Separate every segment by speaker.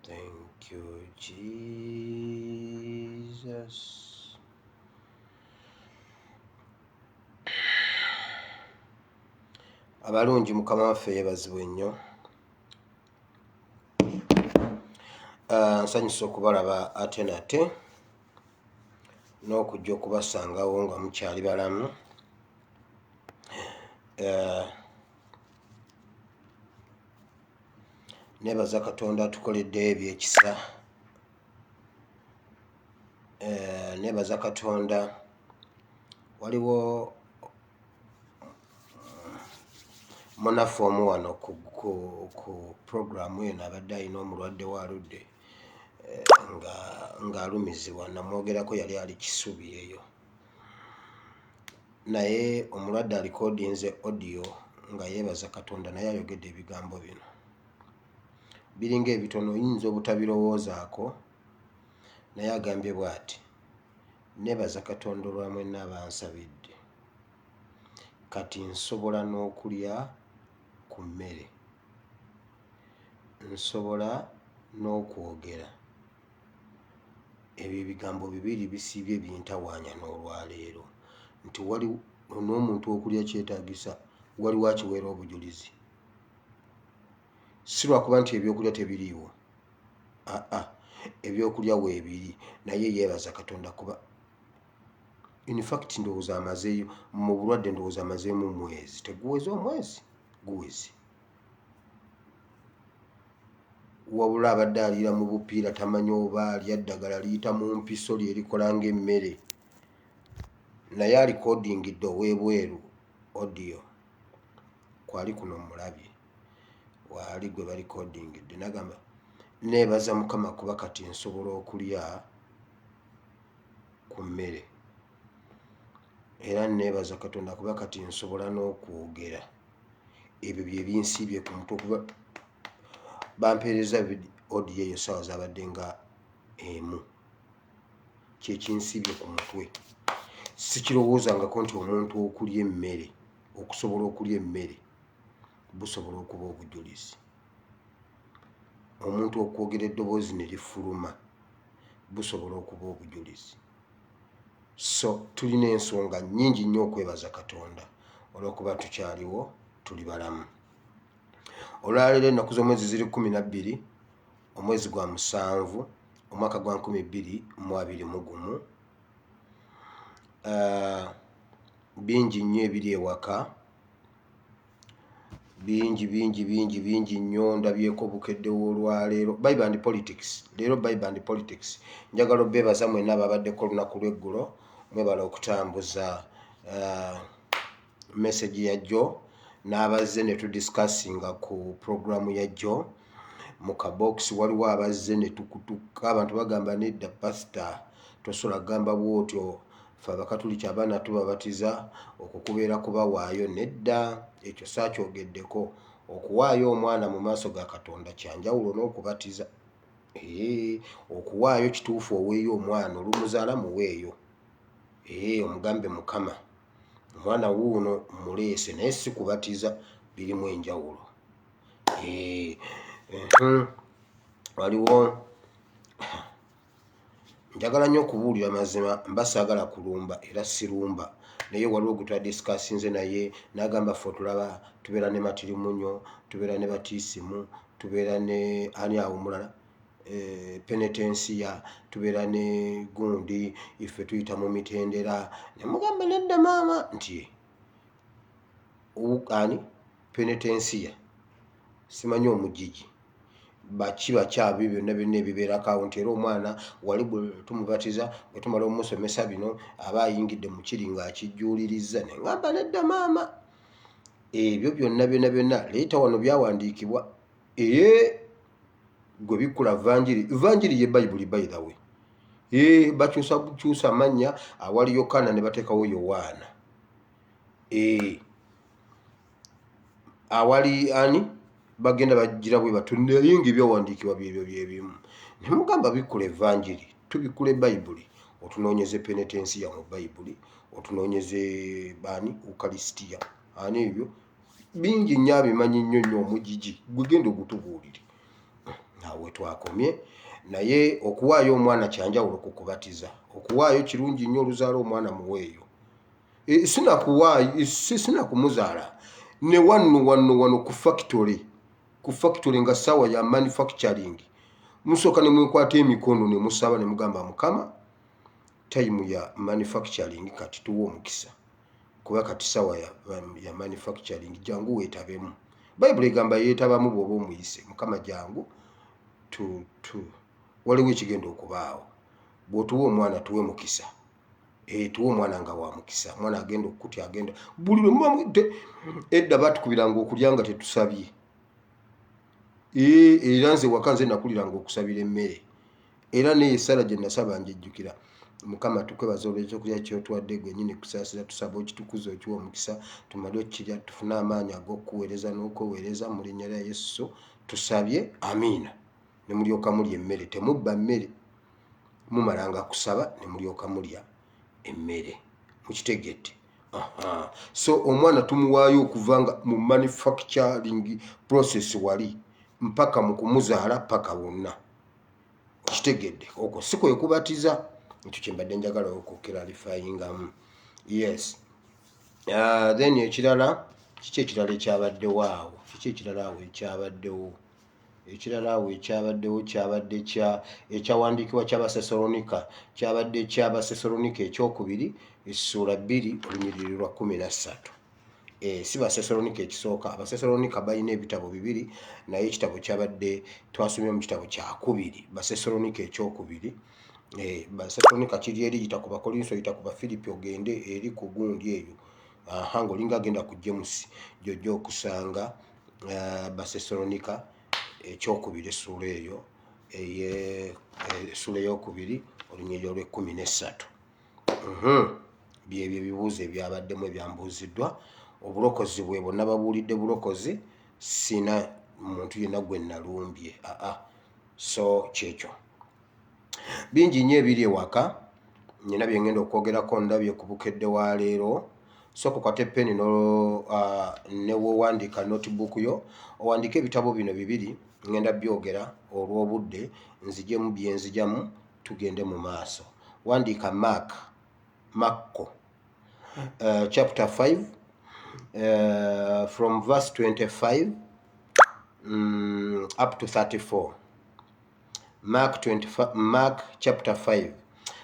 Speaker 1: Thank you, Jesus. Abalungi Mukama waffe yeebazibwe nnyo. Nsanyusa okubalaba ate nate n'okujja okubasangawo nga mukyali balamu. Neebaza Katonda atukoleddeyo ebyekisa. Neebaza Katonda. Waliwo munaffe omu wano ku programu eno abadde alina omulwadde waaludde ng'alumizibwa, namwogerako yali ali Kisubi eyo, naye omulwadde alikodinze audio nga yeebaza Katonda naye ayogedde ebigambo bino biringa ebitono oyinza obutabirowoozaako, naye agambye bw'ati: neebaza Katonda olwa mwenna abansabidde, kati nsobola n'okulya ku mmere, nsobola n'okwogera. Ebyo ebigambo bibiri bisiibye bintawaanya n'olwaleero, nti wali n'omuntu okulya kyetaagisa, waliwo akiweera obujulizi. Si lwakuba nti ebyokulya tebiriiwo, ebyokulya weebiri, naye yeebaza Katonda kuba in fact ndowooza amazeeyo mu bulwadde, ndowooza amazeemu mwezi. Teguweze omwezi, guweze. Wabula abadde aliira mu bupiira, tamanyi oba alya ddagala liyita mu mpiso lye erikola ng'emmere, naye alikodingidde ow'ebweru audio. Kwali kuno mulabye waali gwe balikodingidde, nagamba neebaza Mukama kuba kati nsobola okulya ku mmere, era neebaza Katonda kuba kati nsobola n'okwogera. Ebyo bye binsiibye ku mutwe okuba bampeereza audio eyo ssaawa zabadde nga emu. Kye kinsiibye ku mutwe. Sikirowoozangako nti omuntu okulya emmere, okusobola okulya emmere busobola okuba obujulizi. Omuntu okwogera eddoboozi ne lifuluma busobola okuba obujulizi. So tulina ensonga nnyingi nnyo okwebaza Katonda olw'okuba tukyaliwo, tuli balamu. Olwaleero ennaku z'omwezi ziri 12 omwezi gwa 7 omwaka gwa 2021. Bingi nnyo ebiri ewaka, bingi nnyo. Ndabyeko bukedde olwaleero Bible and Politics. Leero Bible and Politics. Njagala obbeebaza mwenna ababaddeko olunaku lw'eggulo, mwebala okutambuza message ya Jjo, n'abazze ne tudiscussinga ku programu ya Jjo. Mu kabox waliwo abazze ne tukutuka, abantu bagamba nedda pastor tosobola kugamba bw'otyo, ffe Abakatuliki abaana tubabatiza, okukubeera kubawaayo. Nedda, ekyo saakyogeddeko. Okuwaayo omwana mu maaso ga Katonda kyanjawulo n'okubatiza. Okuwaayo kituufu, oweeyo omwana, olumuzaala muweeyo, omugambe Mukama omwana wuuno muleese, naye si kubatiza, birimu enjawulo. Waliwo njagala nnyo okubuulira mazima, mba saagala kulumba era sirumba, naye waliwo gwe twadisikasinze naye n'agamba ffe otulaba tubeera ne Matirimunyo, tubeera ne Batiisimu, tubeera ne ani awo omulala, Penitensiya, tubeera ne Gundi, iffe tuyita mu Mitendera. Ne mugamba nedda maama, nti ani Penitensiya simanyi omugigi bakyabi byonna ebibeerako awo, nti era omwana wali bwe tumubatiza, bwe tumala omusomesa bino aba ayingidde mu kiri ng'akijjuuliriza. Ne ngamba nedda maama, ebyo byonna leeta wano byawandiikibwa. Gwe bikkula Vanjiri ye Bayibuli by the way. Bakyusa mannya, awali Yokaana ne bateekawo Yowaana. Awali ani bagenda bagira bwe batu, naye ng'ebyawandiikibwa byebyo byebimu. Ne mugamba bikkula Evanjiri, tubikkula Bayibuli, otunoonyeze Penitensiya mu Bayibuli, otunoonyeze baani Ukalisitiya, ani ebyo bingi nnyo abimanyi nnyo omugigi, gwe genda ogutubuulire. awe twakomye. Naye okuwaayo omwana kyanjawulo ku kubatiza. Okuwaayo kirungi nnyo, oluzaala omwana muweeyo. Sina kumuzaala ne wano ku factory nga ssaawa ya manufacturing musooka ne mwekwata emikono ne musaba ne mugamba Mukama, time ya manufacturing kati tuwa omukisa, kuba kati ssaawa ya manufacturing, jangu weetabemu. Bayibuli egamba yeetabamu bw'oba omuyise. Mukama jangu waliwo ekigenda okubaawo. Bw'otuwa omwana tuwe mukisa. Tuwe omwana nga wa mukisa. Omwana agenda okutya, agenda buli lwe muba edda batukubiranga okulya nga tetusabye. Era nze waka nze nakuliranga okusabira emmere. Era neyo essala gye nasaba njejjukira. Mukama tukwebaza olw'ekyokulya ky'otuwadde gwennyini kusaasira, tusaba okitukuza, okiwa omukisa, tumale okukirya tufune amaanyi ag'okukuweereza n'okweweereza mu linnya lya Yesu tusabye, amiina. Ne mulyoka mulya emmere. Temubba mmere, mumalanga kusaba ne mulyoka mulya emmere. Mukitegedde? So omwana tumuwaayo okuva nga mu manufacturing process wali mpaka mu kumuzaala paka wonna. Kitegedde? Okwo si kwe kubatiza. Ekyo kye mbadde njagala okukilalifayingamu. Yes. Then ekirala, kiki ekirala ekyabaddewo awo? Kiki ekirala awo ekyabaddewo? Ekirala awo ekyabaddewo kyabadde ekyawandiikibwa ky'Abasesalonika. Kyabadde eky'Abasesalonika ekyokubiri essuula 2 olunyiriri lwa 13. Si Basesalonika ekisooka. Abasesalonika balina ebitabo 2 naye ekitabo kyabadde twasomye mu kitabo kya 2. Basesalonika ekyokubiri. Basesalonika kiri eri yita ku Bakolinso, yita ku Bafilipi, ogende eri ku gundi eyo. Ng'olinga agenda ku James gy'ojja okusanga Basesalonika ekyokubiri essuula eyo, essuula eyokubiri olunyiriri olw'13. Byebyo ebibuuzo ebyabaddemu ebyambuuziddwa. Obulokozi bwe bonna babuulidde bulokozi, sina muntu yenna gwe nalumbye. So kyekyo. Bingi nnyo ebiri ewaka, nina bye ngenda okwogerako, ndabye ku bukedde wa leero. So kukwata epeni ne wowandiika notebook yo, owandiika ebitabo bino 2, ngenda byogera olw'obudde, nzijemu bye nzijamu, tugende mu maaso. Wandiika Marko chapter 5 from verse 25 up to 34. Mark chapter 5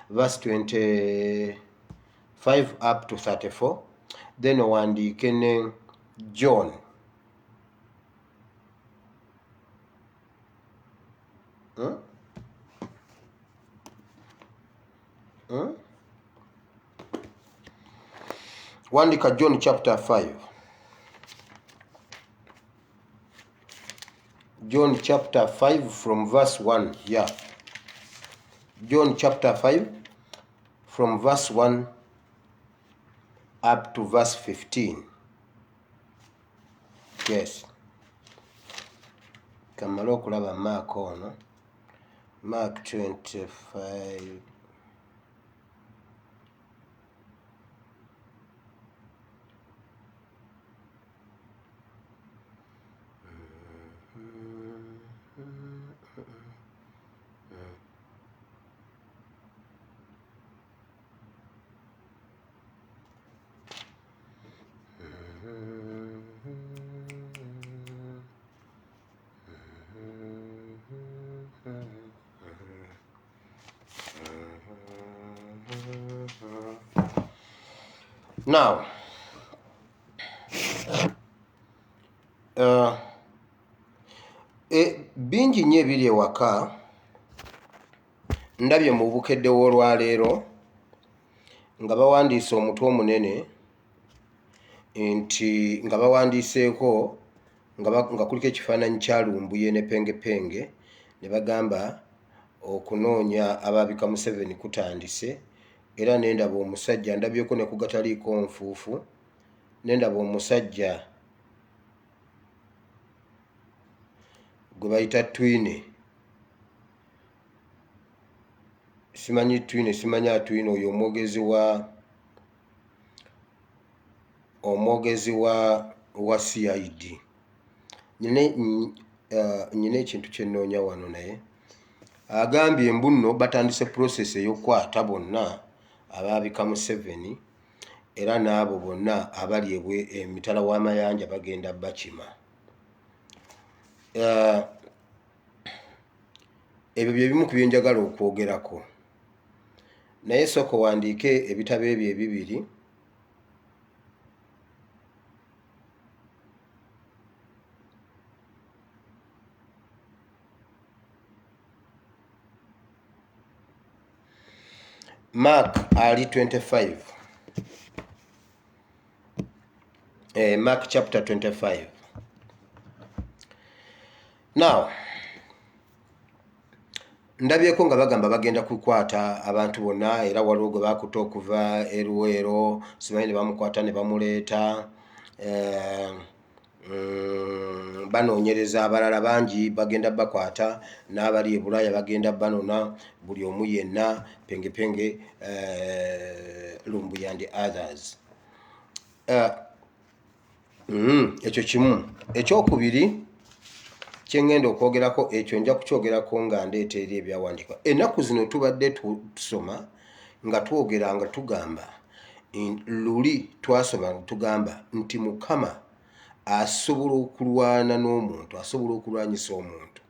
Speaker 1: verse 25 up to 34. Then owandiike ne John Wandika John chapter 5. John chapter 5 from verse 1. Yeah. John chapter 5 from verse 1 up to verse 15. Yes. Kamala okulaba Mark ono. Mark 25. Now, bingi nnyo ebiri ewaka, ndabye mu bukedde w'olwaleero nga bawandiise omutwe omunene nti nga bawandiiseeko nga kuliko ekifaananyi kya Lumbuye ne Pengepenge, ne bagamba okunoonya ababika Museveni kutandise. Era nendaba omusajja, ndabyeko ne ku gataliiko nfuufu, nendaba omusajja gwe bayita Twine. Simanyi Twine, simanyi Atwine oyo omwogezi wa CID. nyina ekintu kye nnoonya wano naye agambye mbu nno batandise process ey'okukwata bonna abaabika Museveni era n'abo bonna abali emitala w'amayanja bagenda bakima. Ebyo bye bimu ku bye njagala okwogerako, naye sooka wandiike ebitabo ebyo ebibiri. Mark ali 25. Mark chapter 25. Now, ndabyeko nga bagamba bagenda kukwata abantu bonna era waliwo gwe bakuta okuva Eruwero, simanyi ne bamukwata ne bamuleeta. Banoonyereza abalala bangi bagenda bakwata, n'abali e Bulaaya bagenda banona, buli omu yenna pengepenge, Lumbuya and others. Ekyo kimu. Ekyokubiri kyengenda okwogerako, ekyo nja kukyogerako nga ndeeta eri ebyawandiikwa. Ennaku zino tubadde tusoma nga twogera nga tugamba luli twasoma tugamba nti Mukama asobola okulwana n'omuntu, asobola okulwanyisa omuntu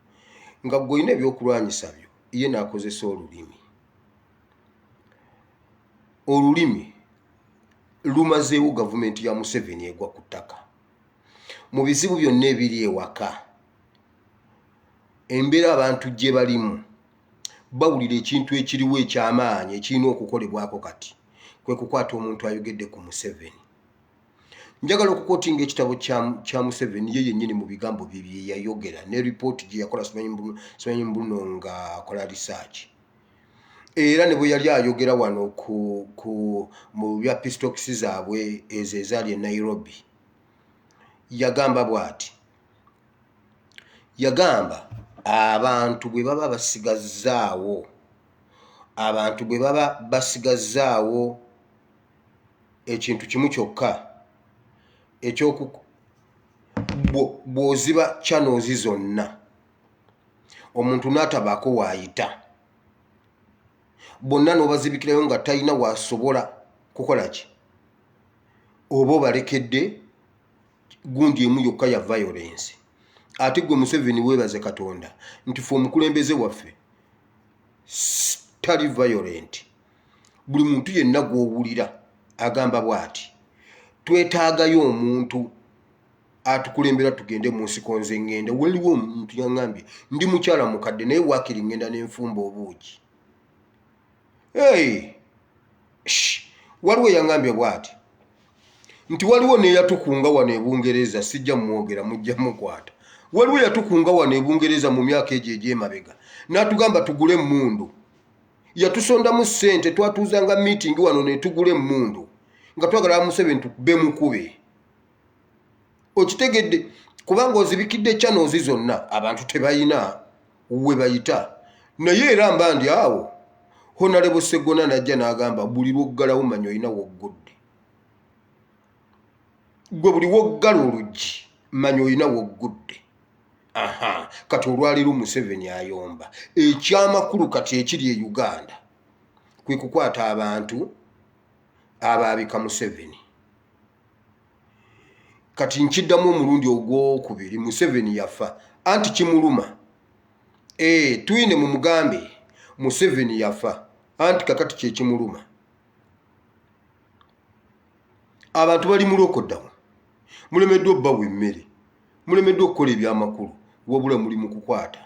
Speaker 1: nga gwe olina ebyokulwanyisa byo, ye n'akozesa olulimi. Olulimi lumazeewo gavumenti ya Museveni egwa ku ttaka. Mu bizibu byonna ebiri ewaka, embeera abantu gye balimu, bawulira ekintu ekiriwo eky'amaanyi ekirina okukolebwako kati kwe kukwata omuntu ayogedde ku Museveni. Njagala okukootinga ekitabo kya Museveni ye yennyini mu bigambo bye bye yayogera ne ripooti gye yakola Simanyi Mbuno nga akola research. Era ne bwe yali ayogera wano mu bya peace talks zaabwe ezo ezaali e Nairobi, yagamba bw'ati, yagamba abantu bwe baba basigazaawo ekintu kimu kyokka bw'oziba channels zonna omuntu n'atabaako waayita, bonna n'obazibikirayo nga talina waasobola kukola ki, oba obalekedde gundi emu yokka ya violence. Ate gwe Museveni weebaze Katonda nti fe omukulembeze waffe tali violent. Buli muntu yenna gw'owulira agamba bw'ati, twetaagayo omuntu atukulembera tugende mu nsiko. Nze ngenda, waliwo omuntu yangambye ndi mukyala mukadde naye waakiri ngenda n'enfumba obuugi. Waliwo yangambye bw'ati nti waliwo n'eyatukunga wano e Bungereza, sijja mwogera mujja mukwata. Waliwo yatukunga wano e Bungereza mu myaka egyo egy'emabega n'atugamba tugule emmundu. Yatusondamu ssente, twatuuzanga meeting wano ne tugula emmundu nga twagala Museveni tukube mukube. Okitegedde kubanga ozibikidde channels zonna abantu tebayina we bayita. Naye era mba ndi awo Honorable Sseggona najja n'agamba buli lwoggalawo manyi olina woggudde. Gwe buli woggala oluggi manyi olina woggudde. Kati olwaliro Museveni ayomba. Ekyamakulu kati ekiri e Uganda kwe kukwata abantu abaabika Museveni. Kati nkiddamu omulundi ogwokubiri, Museveni yafa. Anti kimuluma. Tuyine mu mugambe Museveni yafa. Anti kakati kye kimuluma. Abantu bali mulokoddawo. Mulemeddwa obbawa emmere. Mulemeddwa okukola ebyamakulu. Wabula muli mu kukwata.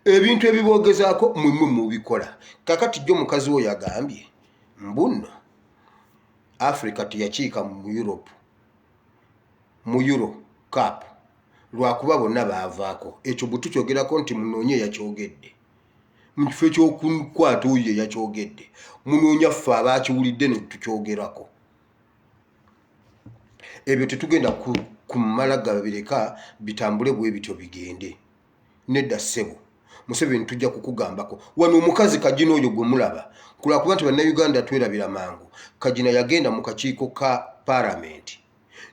Speaker 1: Ebintu ebibogezaako mmwe mubikola. Kakati jjo mukazi we yagambye mbuno Africa teyakiika mu Europe, mu Euro Cup lwakuba bonna baavaako. Ekyo bwe tukyogerako nti munoonye yakyogedde. Mu kifo ekyokukwata oyo yakyogedde. Munoonya ffe abaakiwulidde ne tukyogerako. Ebyo tetugenda kumala gabireka bitambule bwe bityo bigende. Nedda ssebo, Museveni tujja kukugambako. Wano omukazi Kajina oyo gwe mulaba, kulwakuba nti bannayuganda twerabira mangu. Kajina yagenda mu kakiiko ka Parliament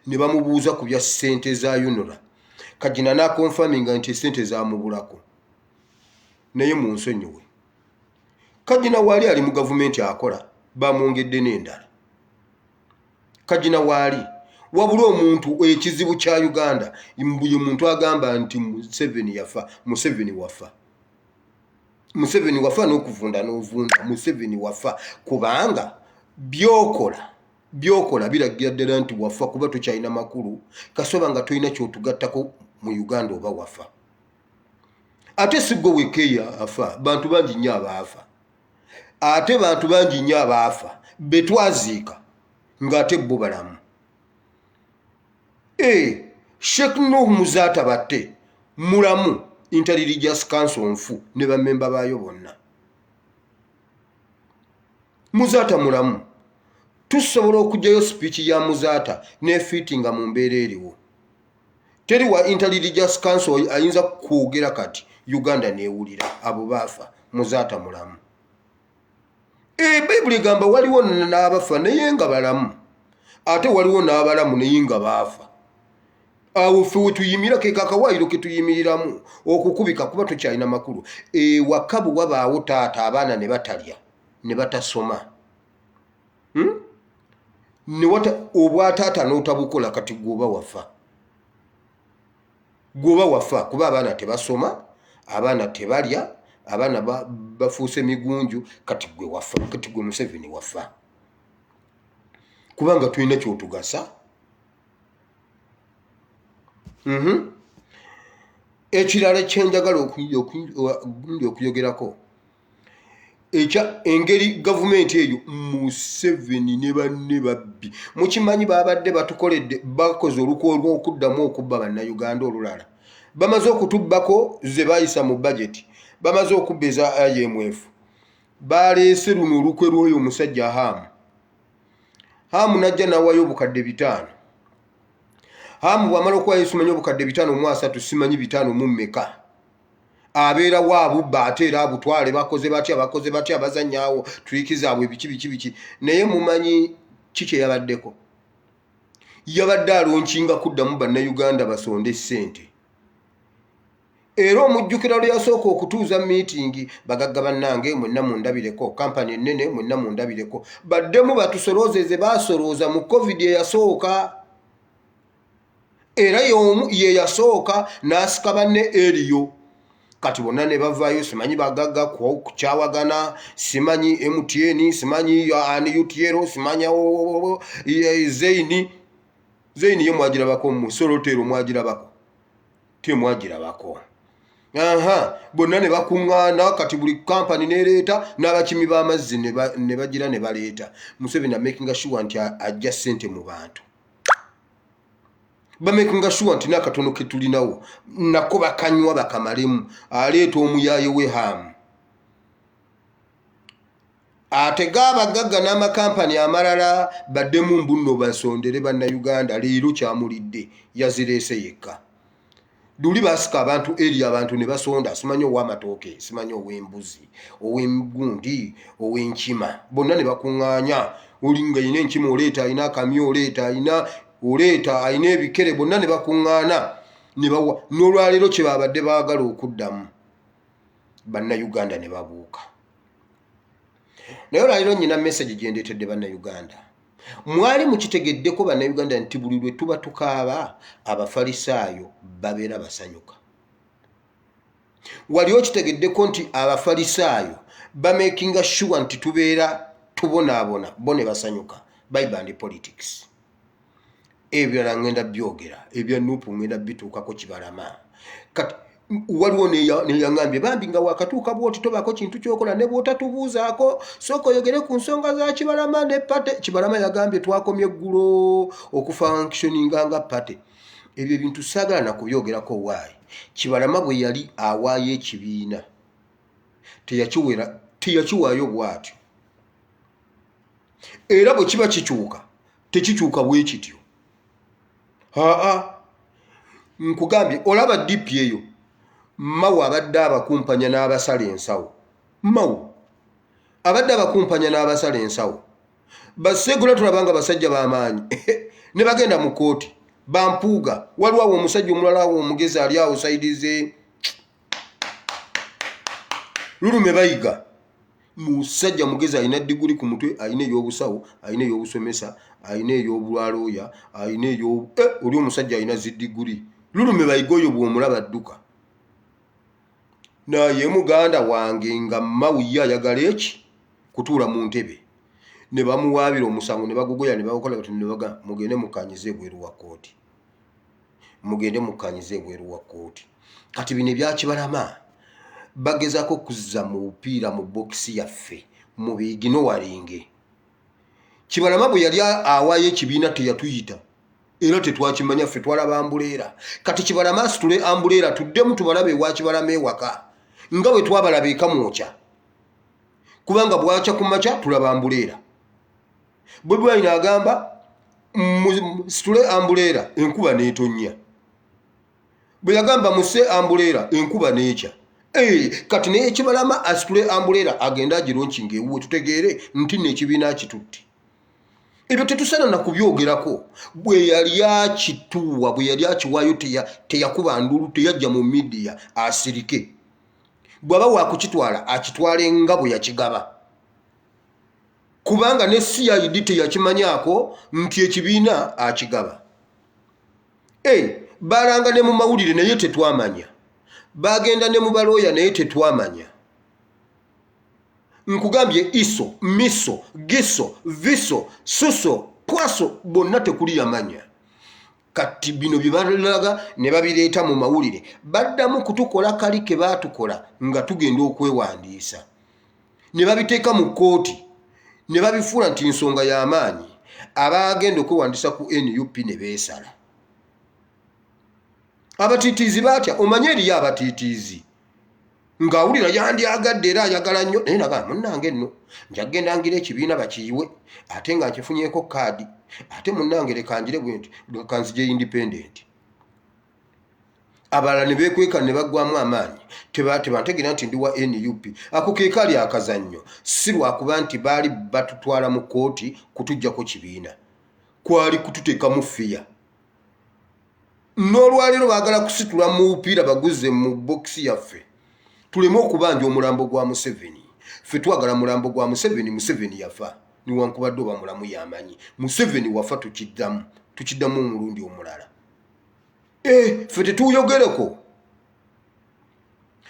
Speaker 1: ne bamubuuza ku bya ssente za UNRA. Kajina na confirming nti sente zamubulako naye mu nsonyiwe Kajina wali ali mu government akola bamwongedde n'endala Kajina wali wabula omuntu ekizibu kya Uganda imbuye muntu agamba nti Museveni yafa Museveni wafa n'okuvunda n'ovunda Museveni wafa kubanga byokola biragira ddala nti wafa kuba tokyalina makulu kasoba nga tolina kyotugattako mu Uganda oba wafa ate siggo wekeya afa bantu bangi nnyo abaafa ate bantu bangi nnyo abaafa betwaziika ng'ate bo balamu Sheikh Nuh Muzata batte mulamu Inter-Religious Council nfu ne bamemba baayo bonna Muzata mulamu tusobola okujjayo speech ya Muzata ne fittinga mu mbeera eriwo teri wa Inter-Religious Council ayinza kwogera kati Uganda neewulira abo baafa Muzata mulamu Bible gamba waliwo n'abafa naye nga balamu ate waliwo n'abalamu naye nga baafa awo ffe wetuyimira ke kakawayiro ke tuyimiriramu okukubika kuba tokyalina makulu wakabu wabaawo taata abaana ne batalya ne batasoma obwataata n'otabukola kati gwoba wafa kuba abaana tebasoma abaana tebalya abaana bafuuse migunju kati gwe wafa kati gwe Museveni wafa kubanga tulina kyotugasa ekirala kyenjagala okuyogerako engeri gavumenti eyo Museveni ne banne babbi mukimanyi babadde batukoledde bakoze olukwe olw'okuddamu okubba bannayuganda olulala bamaze okutubbako ze bayisa mu budget bamaze okubba eza IMF baleese luno olukwe lw'oyo omusajja Hamu najja nawayo obukadde 5 Hamu bwamala okuwa Yesu manyi obukadde 5 mu 3 simanyi 5 mu mmeka abeera waabubba ate era abutwale bakoze batya bazanyaawo twiki zaabwe biki naye mumanyi kike yabaddeko yabadde alonkinga kuddamu bannayuganda basonde ssente era omujjukira lwe yasooka okutuuza meeting bagagga bannange mwenna mundabireko kampani ennene mwenna mundabireko baddemu batusoloozeze basolooza mu covid eyasooka era ye yasooka n'asika banne eriyo kati bonna ne bavaayo simanyi bagagga kukyawagana simanyi MTN simanyi UTL simanyi Zaini ye mwagirabako mu Solotero mwagirabako temwagirabako bonna ne bakuŋŋaana kati buli kampani nereeta n'abakimi b'amazzi ne bagira ne baleeta Museveni making sure nti ajja ssente mu bantu bamaking sure nti n'akatono ke tulinawo nako bakanywa bakamalemu aleeta omuyaaye we Hamu ate gabagagga n'amakampani amalala baddemu mbunno basondere bannayuganda leero kyamulidde yazireese yekka duli basika abantu eri abantu ne basonda simanyi ow'amatooke simanyi ow'embuzi ow'engundi ow'enkima bonna ne bakuŋŋaanya olinga ayina enkima oleeta ayina akamyu oleeta ayina ebikere bonna ne bakuŋŋaana ne bawa n'olwaleero kye babadde baagala okuddamu bannayuganda ne babuuka naye olwaleero nnyina message gye ndeetedde bannayuganda mwali mukitegeddeko bannayuganda nti buli lwe tuba tukaaba abafalisaayo babeera basanyuka wali okitegeddeko nti abafalisaayo bamakinga sure nti tubeera tubonaabona bo ne basanyuka Bible and politics ebirala ngenda byogera ebya Nuupu ngenda bituukako Kibalama kati waliwo neyaŋŋambye bambi nga wakatuuka bwoti tobaako kintu kyokola ne bwotatubuuzaako sooka oyogere ku nsonga za Kibalama ne pate Kibalama yagambye twakomye eggulo okufunctioninga nga pate ebyo ebintu saagala nakubyogerako waayi Kibalama bwe yali awaayo ekibiina teyakiwaayo bwatyo era bwe kiba kikyuka tekikyuka bwe kityo nkugambye olaba DP eyo Mawu abadde abakumpanya n'abasala ensawo Mawu abadde abakumpanya n'abasala ensawo basegula tulabanga basajja b'amaanyi ne bagenda mu kooti bampuuga waliwo awo omusajja omulala awo omugezi ali awo saidize lulume bayiga musajja mugezi alina diguli ku mutwe alina ey'obusawo alina ey'obusomesa alina ey'obulwalooya alina oli omusajja alina zidiguli lulume bayiga oyo bw'omulaba dduka naye muganda wange nga mawuye ayagala eki kutuula mu ntebe ne bamuwaabira omusango ne bagogoya ne bakola bati ne baga mugende mukanyize ebweru wa kooti mugende mukanyize ebweru wa kooti kati bino ebyakibalama bagezako kuzza mu bupiira mu bokisi yaffe mu biigino walinge Kibalama bwe yali awaayo ekibiina teyatuyita era tetwakimanya ffe twalaba ambuleera kati Kibalama asitule ambuleera tuddemu tubalabe ewa Kibalama ewaka nga bwe twabalaba eka mwokya kubanga bwakya ku makya tulaba ambuleera bwe bwalina agamba situle ambuleera enkuba n'etonnya bwe yagamba muse ambuleera enkuba n'ekya kati naye Kibalama asitule ambuleera agenda agironkinga ewuwe tutegeere nti n'ekibiina kitutte ebyo tetusana na kubyogerako bwe yali akituwa bwe yali akiwaayo teyakuba ndulu teyajja mu midiya asirike bw'aba wakukitwala akitwale nga bwe yakigaba kubanga ne CID teyakimanyaako nti ekibiina akigaba balanga ne mu mawulire naye tetwamanya bagenda ne mu balooya naye tetwamanya nkugambye iso miso giso viso suso pwaso bonna tekuli yamanya kati bino bye balaga ne babireeta mu mawulire baddamu kutukola kali ke baatukola nga tugenda okwewandiisa ne babiteeka mu kooti ne babifuula nti nsonga y'amaanyi abagenda okwewandiisa ku NUP ne beesala abatiitiizi batya omanye eriyo abatiitiizi ng'awulira yandyagadde era ayagala nnyo naye naga munnange nno njagenda ngira ekibiina bakiyiwe ate nga nkifunyeeko kaadi ate munnange leka ngire bwe nti kanzije independent abalala ne beekweka ne baggwamu amaanyi tebantegeera nti ndi wa NUP ako ke kali akazannyo si lwakuba nti baali batutwala mu kooti kutuggyako kibiina kwali kututeekamu fiya n'olwaleero baagala kusitula mu bupiira baguze mu bokisi yaffe tuleme okubanja omulambo gwa Museveni ffe twagala mulambo gwa Museveni yafa niwankubadde oba mulamu yamanyi Museveni wafa tukiddamu omulundi omulala ffe tetuyogereko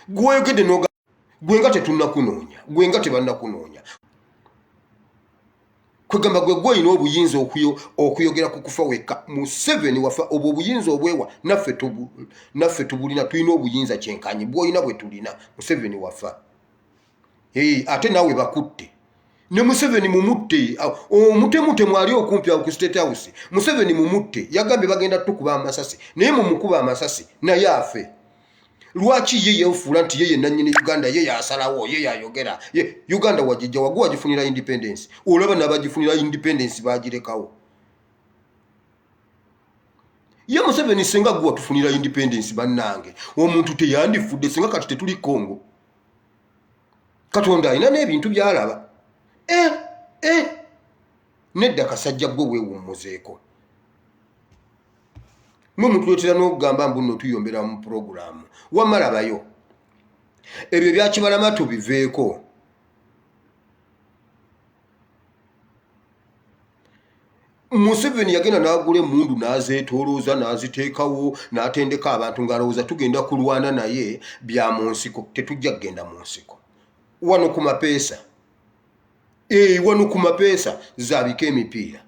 Speaker 1: gweyokedde gwenga tetunnakunoonya gwenga tebannakunoonya kwegamba gwe gwolina obuyinza okuyogera ku kufa wekka Museveni wafa obwo obuyinza obwewa naffe tubulina tulina obuyinza kyenkanyi bwolina bwe tulina Museveni wafa ate naawe bakutte ne Museveni mumutte omutemu mwali okumpi awo ku State House Museveni mumutte yagambye bagenda tukuba amasasi naye mumukuba amasasi naye afe lwaki ye yefuula nti yeye nannyini Uganda ye yasalawo ye yayogera Uganda wajijja wagifunira independence olaba n'abagifunira independence bagirekawo ye Museveni senga gwa tufunira independence bannange omuntu teyandifudde senga kati tetuli Congo Katonda alina n'ebintu byalaba nedda kasajja gwe weewummuzeeko mwe mutuleetera n'okugamba mbu nno tuyombera mu puroguramu wamalabayo ebyo bya Kibalama tubiveeko Museveni yagenda n'agula emmundu n'azeetoolooza n'aziteekawo n'atendeka abantu ng'alowooza tugenda kulwana naye bya mu nsiko tetujja kgenda mu nsiko wano ku mapeesa wano ku mapeesa zaabika emipiira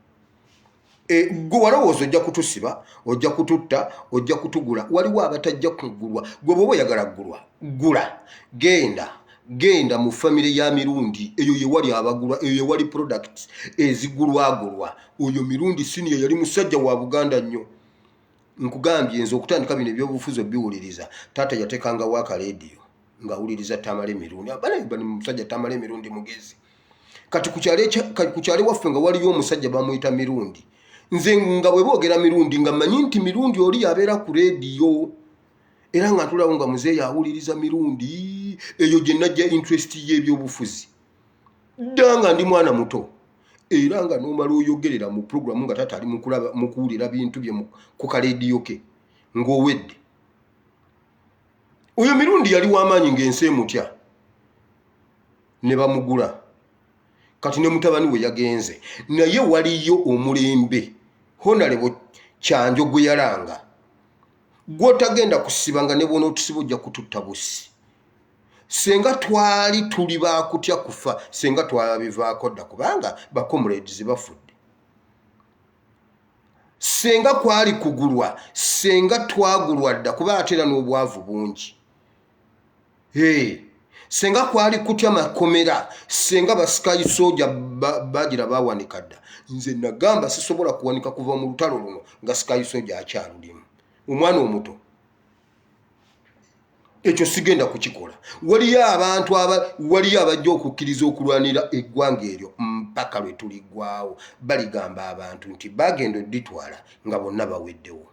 Speaker 1: gwe walowooza ojja kutusiba ojja kututta ojja kutugula waliwo abatajja kugulwa gwe bw'oba oyagala gula genda mu famire ya mirundi eyo yewali abagulwa eyo yewali products ezigulwagulwa oyo mirundi senior yali musajja wa Buganda nnyo nkugambye nze okutandika bino ebyobufuzi biwuliriza taata yatekanga waka radio ngawuliriza Tamale Mirundi bani musajja Tamale Mirundi mugezi kati kukyale waffe nga waliyo omusajja bamuyita Mirundi nze nga bwe boogera Mirundi nga manyi nti Mirundi oli yabeera ku radio era nga ntulawo nga muzeeyi awuliriza Mirundi eyo gye najja interest y'ebyobufuzi ddanga ndi mwana muto era nga nomala oyogerera mu programu nga tata ali mu kuwulira bintu bye ku kalediyo ke ng'owedde. Oyo mirundi yali w'amaanyi ng'ensi emutya ne bamugula. Kati ne mutabani we yagenze. Naye waliyo omulembe Honorable Kyanjo gwe yalanga gw'otagenda kusiba nga ne bwona otusiba ojja kututta busi. Senga twali tuli bakutya kufa, senga twabivaako dda kubanga ba comrades bafudde. Senga kwali kugulwa, senga twagulwa dda kuba atera n'obwavu bungi. Senga kwali kutya makomera, senga basikayi soja bagira bawanika dda. Nze nagamba sisobola kuwanika kuva mu lutalo luno nga sikayi soja akyalulimu. Omwana omuto. Ekyo sigenda kukikola. Waliyo abantu waliyo abajja okukkiriza okulwanira eggwanga eryo mpaka lwe tuliggwaawo. Baligamba abantu nti bagenda odditwala nga bonna baweddewo.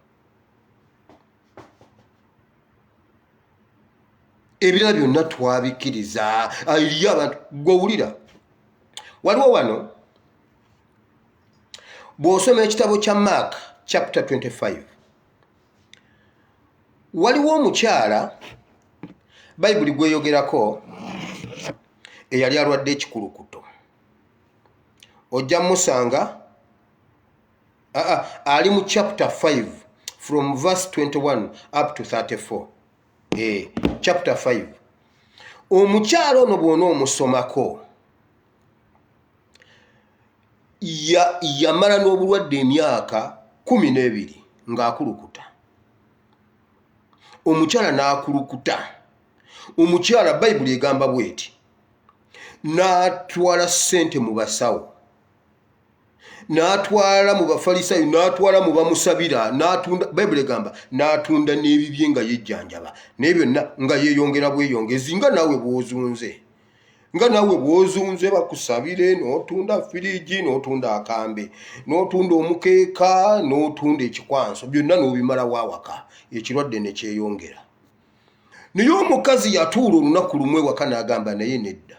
Speaker 1: Ebirala byonna twabikkiriza. Eriyo abantu gw'owulira. Waliwo wano bw'osoma ekitabo kya Mark chapter 25. Waliwo omukyala Bayibuli gweyogerako eyali alwadde ekikulukuto. Ojja musanga ali mu chapter 5 from verse 21 up to 34. Chapter 5. Omukyala ono bw'ona omusomako yamala n'obulwadde emyaka 12 ng'akulukuta. Omukyala n'akulukuta. Omukyala Bayibuli egamba bweti n'atwala ssente mu basawo, n'atwala mu bafalisayo, n'atwala mu bamusabira, n'atunda. Bayibuli egamba n'atunda n'ebibye nga yejjanjaba, naye byonna nga yeeyongera bweyongezi. Nga naawe bw'ozunze bakusabire, n'otunda firiji, n'otunda akambe, n'otunda omukeeka, n'otunda ekikwanso, byonna n'obimalawo awaka, ekirwadde ne kyeyongera. Naye omukazi yatuula olunaku lumwe waka n'agamba naye nedda,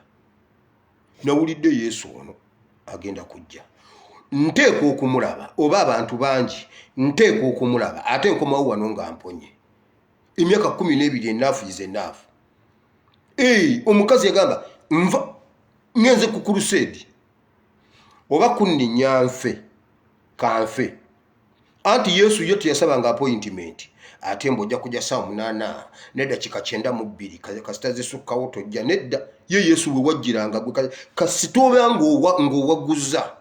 Speaker 1: nawulidde Yesu ono agenda kujja, nteekwa okumulaba, oba abantu bangi nteekwa okumulaba, ate nkomawo wano nga mponye. Emyaka 12 ennaafu is ennaafu. Omukazi yagamba nva ngenze ku crusade oba kunninya nfe kanfe. Anti Yesu ye teyasabanga appointment. Ate mbojja kujja saa 8 n'eddakiika 92 kasita zisukkawo tojja nedda. Ye Yesu bwe wajjiranga gwe kasitooba ng'owaguza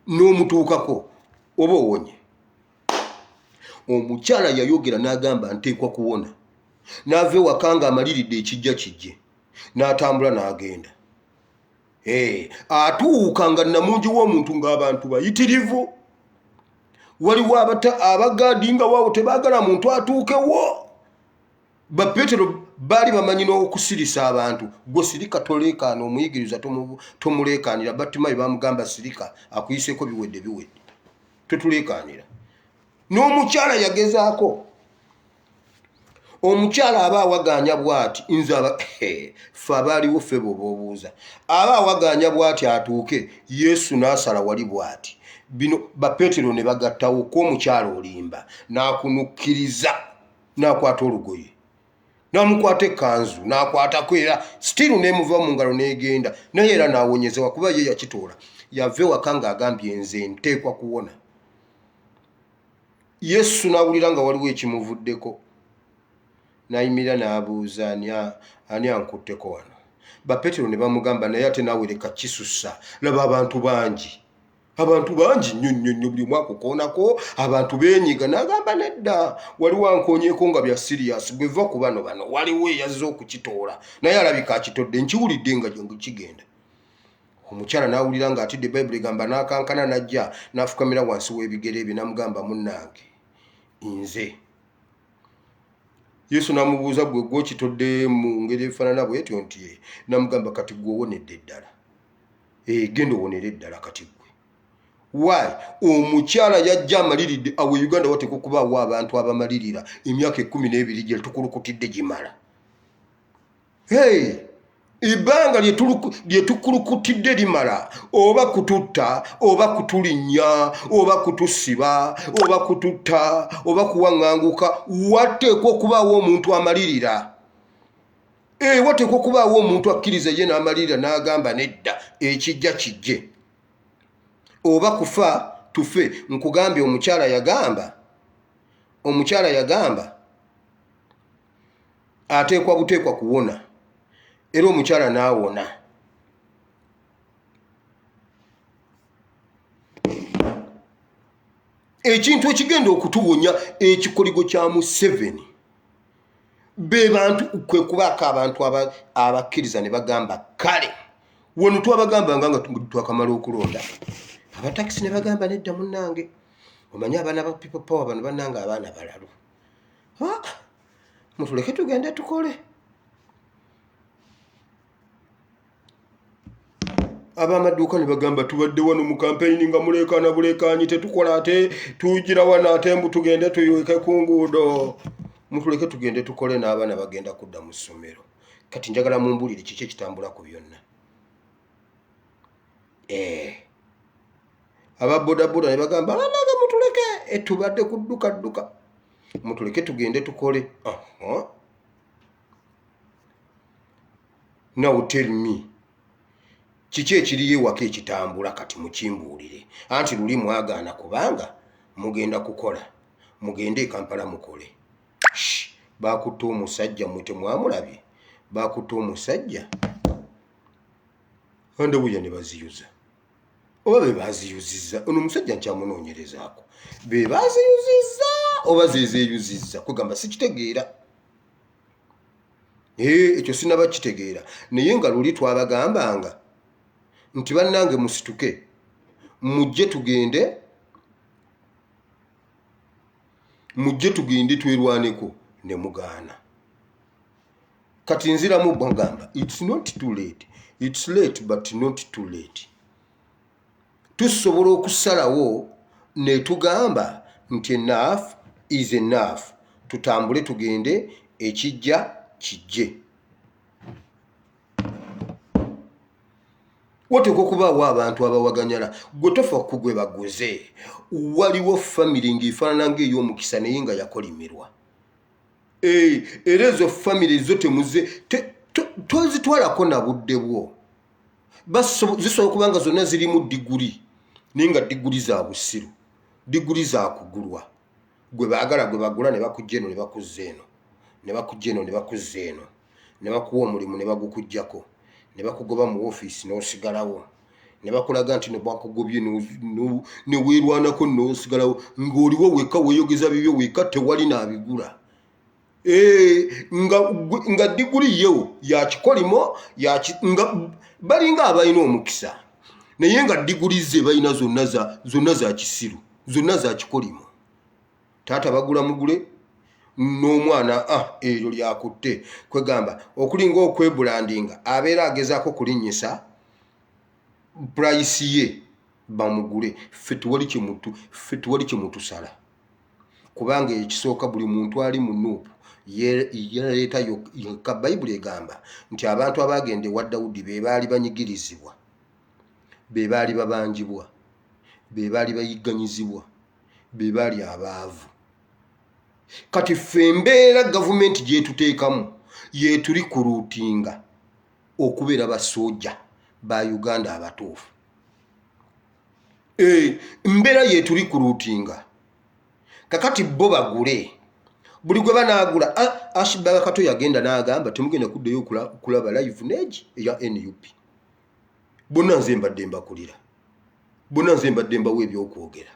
Speaker 1: n'omutuukako oba owonye. Omukyala yayogera n'agamba nteekwa kuwona. N'ava ewaka nga amaliridde ekijja kijje. N'atambula n'agenda. Atuuka nga namungi w'omuntu ng'abantu bayitirivu. Waliwo abagaadi nga waawo tebaagala muntu atuukewo. Bapetero baali bamanyi n'okusirisa abantu. Gwe sirika toleekaana, omuyigiriza tomuleekaanira. Batimayo bamugamba sirika, akuyiseeko biwedde. Totuleekaanira. N'omukyala yagezaako. Omukyala aba awaganya bw'ati nze ffe abaaliwo ffe bw'obuuza. Aba awaganya bw'ati atuuke, Yesu n'asala wali bw'ati. Bino Bapetero ne bagattawo ko omukyala olimba n'akunukkiriza, n'akwata olugoye, n'amukwata ekkanzu, n'akwatako era stiru n'emuva mu ngalo n'egenda. Naye era n'awonyezewa kuba ye yakitoola. Yava ewaka ng'agambye nze nteekwa kuwona. Yesu n'awulira nga waliwo ekimuvuddeko. N'ayimirira n'abuuza ani ankutteko wano. Bapetero ne bamugamba naye ate naawe leka kisussa. Laba abantu bangi nnyo buli mwaka okoonako, abantu beenyiga. N'agamba nedda, waliwo ankoonyeeko nga bya sirias, bwe va ku bano waliwo eyazze okukitoola, naye alabika akitodde, nkiwulidde nga kigenda. Omukyala n'awulira ng'atidde. Bayibuli egamba n'akankana n'ajja n'afukamira wansi w'ebigere bye n'amugamba munnange nze. Yesu n'amubuuza gwe gw'okitodde mu ngeri efaanana bw'etyo nti n'amugamba kati gwe owonedde ddala. Genda owonere eddala kati gwe. Why? Omukyala yajja amaliridde. Awo Uganda wateekwa okubaawo abantu abamalirira emyaka 12 gye tukulukutidde gimala. Ibanga lyetukulukutidde limala oba kututta oba kutulinnya oba kutusiba oba kututta oba kuwaŋŋanguka wateekwa okubaawo omuntu amalirira. Wateekwa okubaawo omuntu akkiriza ye n'amalirira n'agamba nedda ekijja kijje. Oba kufa tufe. Nkugambye omukyala yagamba ateekwa buteekwa kuwona. Era omukyala n'awona. Ekintu ekigenda okutuwonya ekikoligo kya Museveni be bantu kwe kubaako abantu abakkiriza ne bagamba kale wano twabagambanga nga twakamala okulonda. Abatakisi ne bagamba nedda munnange omanyi abaana ba people power bano bannange abaana balalu. Mutuleke tugende tukole. Abamaduuka ne bagamba tubadde wano mu kampeyini nga muleekaana buleekaanyi tetukola ate tugira wano ate mbu tugende tuyiweke ku nguudo. Mutuleke tugende tukole n'abaana bagenda kudda mu ssomero. Kati njagala mumbulire kiki ekitambula ku byonna. Ababodaboda ne bagamba abanange mutuleke tubadde kudduka. Mutuleke tugende tukole. Now tell me. Kiki ekiriyo ewaka ekitambula kati mukimbuulire. Anti luli mwagaana kubanga mugenda kukola. Mugende e Kampala mukole. Bakutte omusajja mmwe temwamulabye. Bakutte omusajja. Andawuya ne baziyuza. Oba be baziyuzizza. Ono omusajja nkyamunoonyerezaako. Be baziyuzizza oba zezeeyuzizza. Kugamba sikitegeera. Ekyo sinaba kitegeera. Naye nga luli twabagambanga nti bannange musituke mujje tugende twerwaneko ne mugaana. Kati nziramu bagamba it's not too late. It's late but not too late. Tusobola okusalawo ne tugamba nti enough is enough. Tutambule tugende ekijja kijje. Wateekwa okubaawo abantu abawaganyala. Gwe tofa kugwe baguze. Waliwo famire ng'efaanana ng'ey'omukisa naye nga yakolimirwa. Era ezo famire zo temuze tozitwalako na budde bwo. Zisobola okuba nga zonna zirimu diguli naye nga diguli za busiru, diguli za kugulwa. Gwe baagala gwe bagula ne bakujja eno ne bakuzza eno, ne bakujja eno ne bakuzza eno, ne bakuwa omulimu ne bagukujjako, ne bakugoba mu ofiisi n'osigalawo, ne bakulaga nti ne bakugobye ne weerwanako n'osigalawo ng'oliwo wekka weeyogeza bibyo wekka tewali n'abigula. Nga diguli yo ya kikolimo balinga abalina omukisa naye nga diguli ze balina zonna za kisiru, zonna za kikolimo. Taata bagula mugule n'omwana eryo lyakutte. Kwegamba okulinga okwebulandinga abeera agezaako kulinnyisa purayisi ye bamugule. Ffe tuwali kyemutusala kubanga ekisooka buli muntu ali mu nuupu yaleeta yokka. Bayibuli egamba nti abantu abagenda ewa Dawudi be baali banyigirizibwa, be baali babanjibwa, be baali bayigganyizibwa, be baali abaavu. Kati ffe embeera gavumenti gyetuteekamu yetuli kuruutinga okubeera basojja ba Uganda abatuufu. Mbeera yetuli kuruutinga kakati bo bagule. Buli gwe banaagula Ashibaga Kato yagenda n'agamba temugenda kuddayo kulaba live neegi eya NUP. Bonna nze mbadde mbakulira, bonna nze mbadde mbawa ebyokwogera.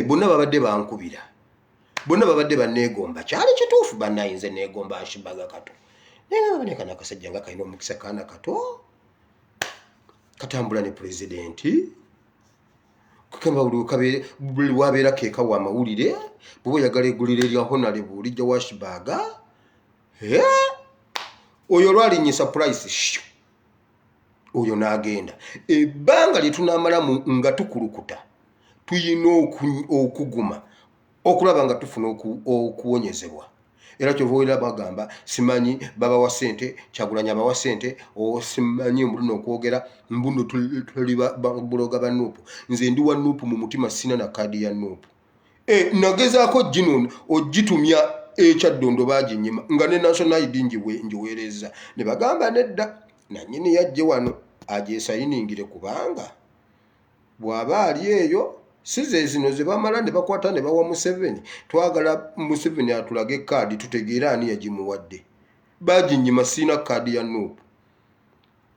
Speaker 1: Bonna babadde bankubira, bonna babadde banneegomba. Kyali kituufu bannayinze neegomba Ashibaga Kato naye nga baboneka n'akasajja nga kalina omukisa kaana kato katambula ne pulezidenti. Kukamba buli wabeera keeka wa mawulire bwe oyagala eggulire erya Honorable lijja wa Ashibaga. Oyo lwalinyisa purayisi oyo n'agenda. Ebbanga lye tunaamalamu nga tukulukuta tuyina okuguma okulaba nga tufuna okuwonyezebwa. era kyovoera bagamba simanyi baba wa sente Kyagulanyi abawa sente simanyi mbuno okwogera mbuno tuli buloga ba Nuupu nze ndi wa Nuupu mu mutima sina na kadi ya Nuupu nagezaako gino ogitumya ekyaddondo baginyima nga ne national ID njiweereza ne bagamba nedda nanyini yajje wano agyesayiningire kubanga bw'aba ali eyo size zino ze bamala ne bakwata ne bawa Museveni twagala Museveni atulage kadi tutegeera ani yagimuwadde baginyima sina kadi ya Nuupu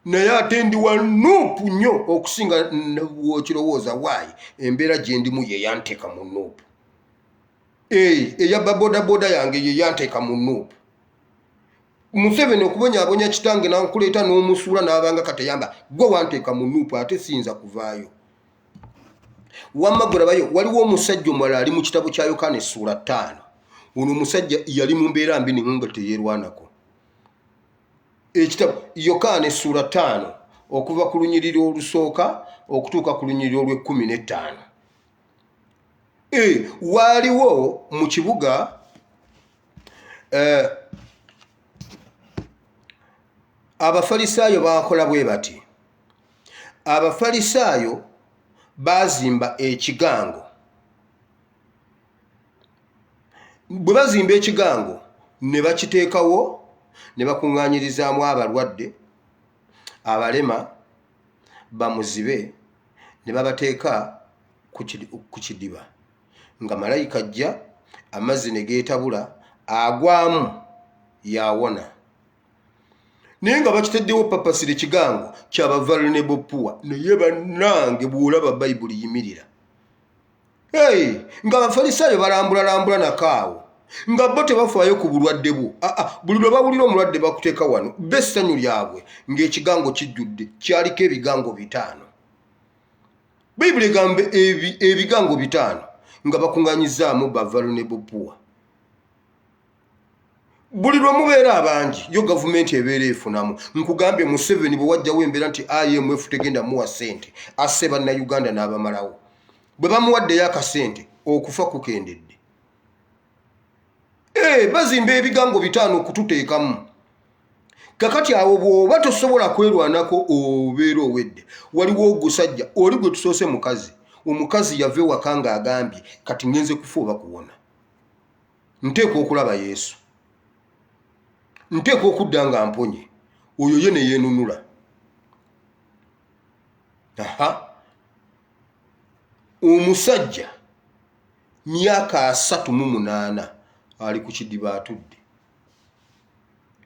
Speaker 1: naye ate ndi wa Nuupu nnyo okusinga wokirowooza waayi embeera gye ndimu ye yanteeka mu Nuupu eyabba bodaboda yange ye yanteeka mu Nuupu Museveni okubonyaabonya kitange nankuleeta n'omusuula n'abanga katayamba gwe wanteeka mu Nuupu ate siyinza kuvaayo wamma gulabayo waliwo omusajja omulala ali mu kitabo kya Yokaana essuula 5 ono omusajja yali mu mbeera mbi nga teyeerwanako ekitabo Yokaana essuula 5 okuva ku lunyiriri olusooka okutuuka ku lunyiriri olw'15 waaliwo mu kibuga Abafalisaayo bakola bwe bati Abafalisaayo bazimba ekigango bwe bazimba ekigango ne bakiteekawo ne bakuŋŋaanyirizaamu abalwadde abalema bamuzibe ne babateeka ku kidiba nga malayika ajja amazzi ne geetabula agwamu yawona naye nga bakiteddewo papasire kigango kyaba vulnerable poor naye bannange bw'olaba bayibuli yimirira nga Abafalisaayo balambula nakaawo nga bo tebafaayo ku bulwadde bwo buli lwe bawulira omulwadde bakuteeka wano bessanyu lyabwe ng'ekigango kijjudde kyaliko ebigango 5 bayibuli egamba ebigango 5 nga bakuŋŋaanyizaamu ba vulnerable poor buli lwe mubeera abangi yo gavumenti ebeera efunamu nkugambye Museveni bwe wajjawo embeera nti IMF tegenda muwa sente asse bannayuganda n'abamalawo bwe bamuwaddeyo akasente okufa kukendedde bazimba ebigango 5 okututeekamu kakati awo bw'oba tosobola kwerwanako obeera owedde waliwo ogusajja oli gwe tusoose omukazi yava ewaka ng'agambye kati ngenze kufa oba kuwona nteekwa okulaba Yesu nteekwa okudda nga mponye oyo ye ne yeenunula omusajja myaka 38 ali ku kidiba atudde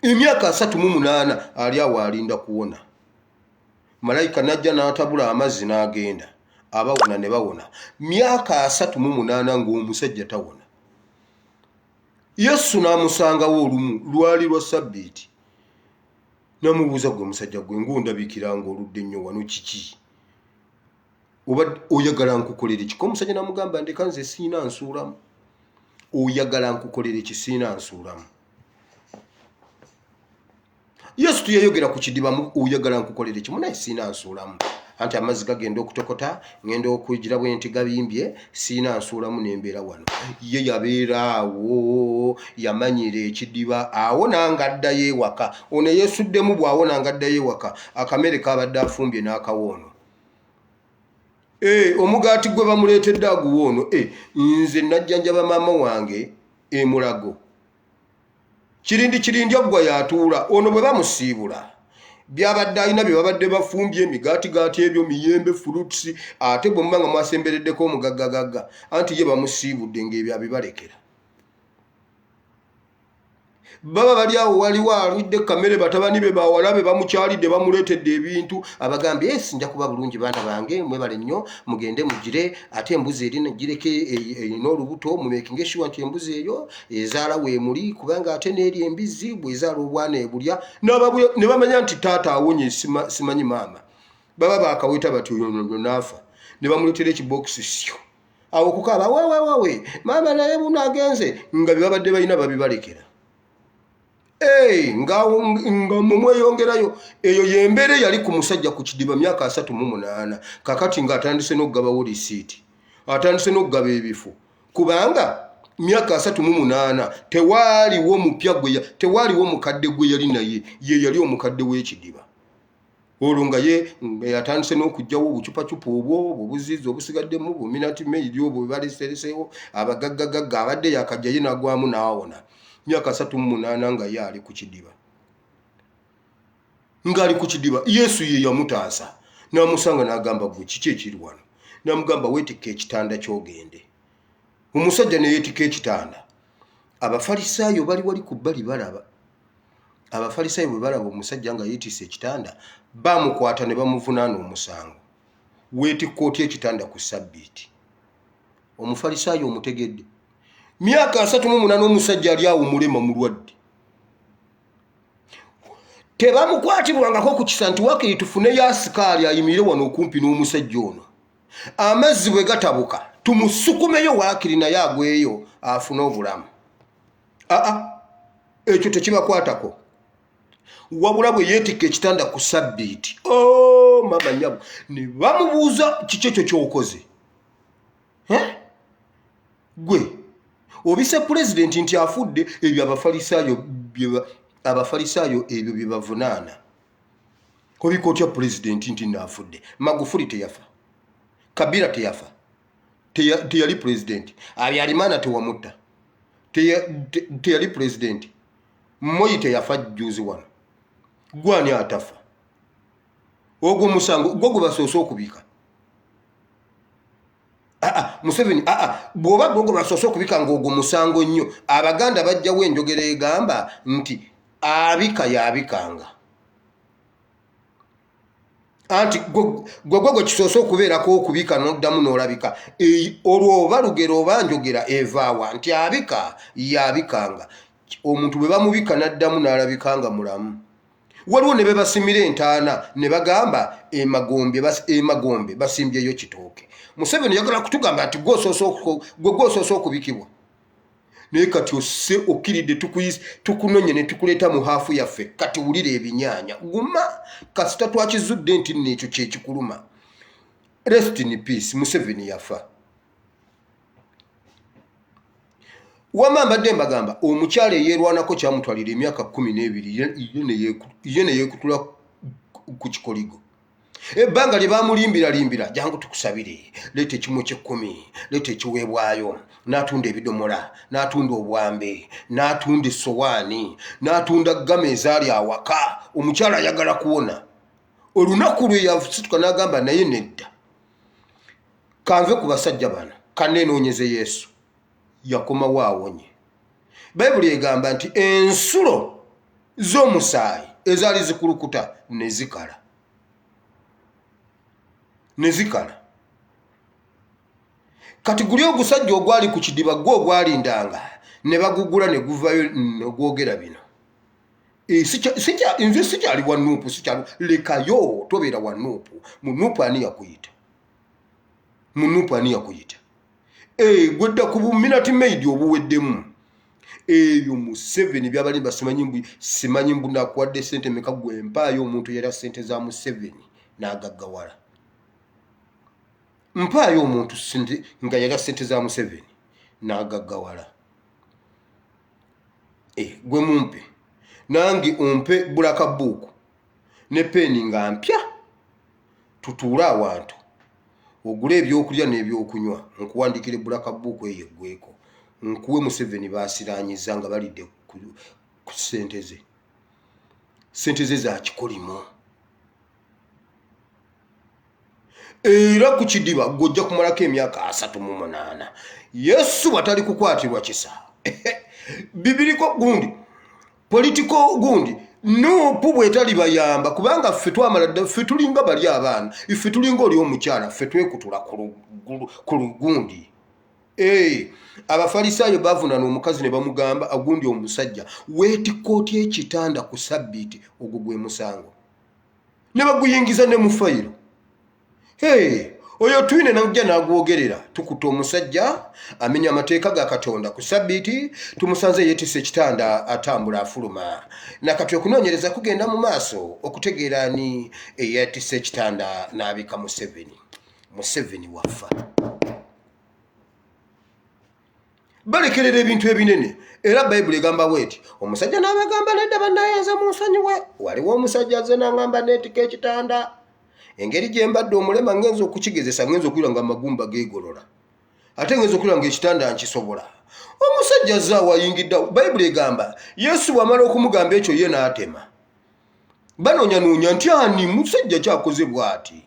Speaker 1: emyaka 38 ali awo alinda kuwona malayika najja n'atabula amazzi n'agenda abawona ne bawona myaka 38 ng'omusajja tawona Yesu n'amusangawo olumu lwali lwa Sabbiiti n'amubuuza gwe musajja gwe ng'ondabikira ng'oludde ennyo wano kiki oba oyagala nkukolere ki omusajja n'amugamba ndeka nze siina nsuulamu oyagala nkukolere ki siina nsuulamu Yesu tuyayogera ku kidiba oyagala nkukolere ki munaye siina nsuulamu anti amazzi gagenda okutokota ngenda okugira bwenti gabimbye siina nsuulamu n'embeera wano ye yabeera awo yamanyira ekidiba awo nanga addayo ewaka ono yeesuddemu bw'awo nanga addayo ewaka akamere kabadde afumbye n'akawoono omugaati gwe bamuleetedde aguwoono nze najjanjaba maama wange emulago kirindi aggwa yatuula ono bwe bamusiibula byabadde alina bye babadde bafumbye emigaatigaati ebyo miyembe fruits ate bwe mubanga mwasembereddeko omugaggagagga anti ye bamusiibudde ng'ebyo abibalekera baba bali awo waliwo aludde kamere batabani be bawalabe bamukyalidde bamuleetedde ebintu abagambye sinja kuba bulungi baana bange mwebale nnyo mugende mugire ate embuzi erina gireke erina olubuto mumekinge sure nti embuzi eyo ezaala weemuli kubanga ate n'eri embizi bwezaala obwana ebulya ne bamanya nti taata awonye simanyi maama baba baakaweta bati oyo naafa ne bamuleetera ekibokisi syo awo kukaaba wewewewe maama naye buno agenze nga bye babadde balina babibalekera nga mumweyongerayo eyo yembeere yali ku musajja ku kidiba myaka 38 kakati nga atandise n'okgabawo lisiiti atandise n'okugaba ebifo kubanga myaka 38 tewaliwo mupya gwe tewaliwo mukadde gwe yali naye ye yali omukadde w'ekidiba olwo nga ye yatandise n'okujjawo obucupacupa obwo obuzizi obusigaddemu buminati maidi obwo balesereseewo abagaggagagga abadde yakajja ye nagwamu n'awona myaka 38 nga ye ali ku kidiba ng'ali ku kidiba Yesu ye yamutaasa n'amusanga n'agamba gwe kiki ekiri wano n'amugamba weetikka ekitanda ky'ogende omusajja ne yeetikka ekitanda abafalisaayo bali wali ku bbali balaba abafalisaayo bwe balaba omusajja nga yeetisse ekitanda bamukwata ne bamuvunaana omusango weetikka otya ekitanda ku sabbiiti omufalisaayo omutegedde myaka 38 omusajja ali awo mulema mulwadde tebamukwatibwangako ku kisa nti wakiri tufuneyo asikaali ayimirire wano okumpi n'omusajja ono amazzi bwe gatabuka tumusukumeyo wakiri naye agweyo afune obulamu ekyo tekibakwatako wabula bwe yeetikka ekitanda ku sabbiiti mama nyabo ne bamubuuza kiki ekyo ky'okoze gwe obise pulezidenti nti afudde ebyo abafalisaayo ebyo bye bavunaana obika otya pulezidenti nti naafudde Magufuli teyafa Kabila teyafa teyali pulezidenti Habyarimana tewamutta teyali pulezidenti Moi teyafa juzi wano gwani atafa ogwo musango gwo basoose okubika Museveni bw'oba gwo basoose okubika ng'ogwo musango nnyo Abaganda bajjawo enjogera egamba nti abika yabikanga anti gwe kisoose okubeerako okubika n'oddamu n'olabika olwo oba lugero oba njogera evaawa nti abika yabikanga omuntu bwe bamubika n'addamu n'alabikanga mulamu waliwo ne bebasimira entaana ne bagamba emagombe basimbyeyo kitooke Museveni yagala kutugamba nti gwosoose okubikibwa naye kati ose okkiridde tukunonye ne tukuleeta mu haafu yaffe kati wulira ebinyaanya guma kasita twakizudde nti nno ekyo kyekikuluma rest in peace Museveni yafa wama mbadde mbagamba omukyala eyeerwanako kyamutwalira emyaka 12 ye ne yeekutula ku kikoligo ebbanga lye bamulimbira jangu tukusabire leeta ekimu ky'ekkumi leeta ekiweebwayo n'atunda ebidomola n'atunda obwambe n'atunda essowaani n'atunda ggama ezaali awaka omukyala ayagala kuwona olunaku lwe yasituka n'agamba naye nedda kanve ku basajja bano kanneenoonyeze Yesu yakomawo awonye Bayibuli egamba nti ensulo z'omusaayi ezaali zikulukuta ne zikala kati guli ogusajja ogwali ku kidiba gwe ogwalindanga ne bagugula ne guvayo n'ogwogera bino nze sikyali wa Nuupu lekayo tobeera wa Nuupu mu Nuupu ani yakuyita gwedda ku buminati maidi obuweddemu ebyo Museveni byabalimba simanyi mbu nakuwadde ssente meka gwe mpaayo omuntu yera ssente za Museveni n'agaggawala mpaayo omuntu ssente nga yera ssente za Museveni n'agaggawala gwe mumpe nange ompe bulaka buuku ne peeni nga mpya tutuule awantu ogule ebyokulya n'ebyokunywa nkuwandikire bulaka buuku eyo eggweko nkuwe Museveni baasiraanyiza nga balidde ku ssente ze za kikolimo era ku kidiba gojja kumalako emyaka 38 Yesu bwatali kukwatirwa kisa bibiriko gundi politiko gundi Nuupu bwetali bayamba kubanga ffe twamala dda ffe tulinga bali abaana ffe tulinga oli omukyala ffe twekutula ku lugundi abafalisaayo bavunaana omukazi ne bamugamba agundi omusajja weetikka otya ekitanda ku sabbiiti ogwo gwe musango ne baguyingiza ne mu fayiro oyo twine najja n'agwogerera tukuta omusajja amenya amateeka ga Katonda ku sabbiiti tumusanze yeetisse ekitanda atambula afuluma nakati okunoonyereza kugenda mu maaso okutegeera ani eyeetisse ekitanda n'abika Museveni wafa balekerera ebintu ebinene. Era Bayibuli egamba bweti, omusajja n'abagamba nedda bannayenze mu nsonyiwe. Waliwo omusajja azze n'angamba neetika ekitanda. Engeri gye mbadde omulema ngenza okukigezesa, ngenza okulira nga amagumba geegolola. Ate ngenza okulira nga ekitanda nkisobola. Omusajja azze awayingiddawo. Bayibuli egamba Yesu bw'amala okumugamba ekyo ye n'atema. Banoonyanoonya nti ani musajja kyakoze bw'ati.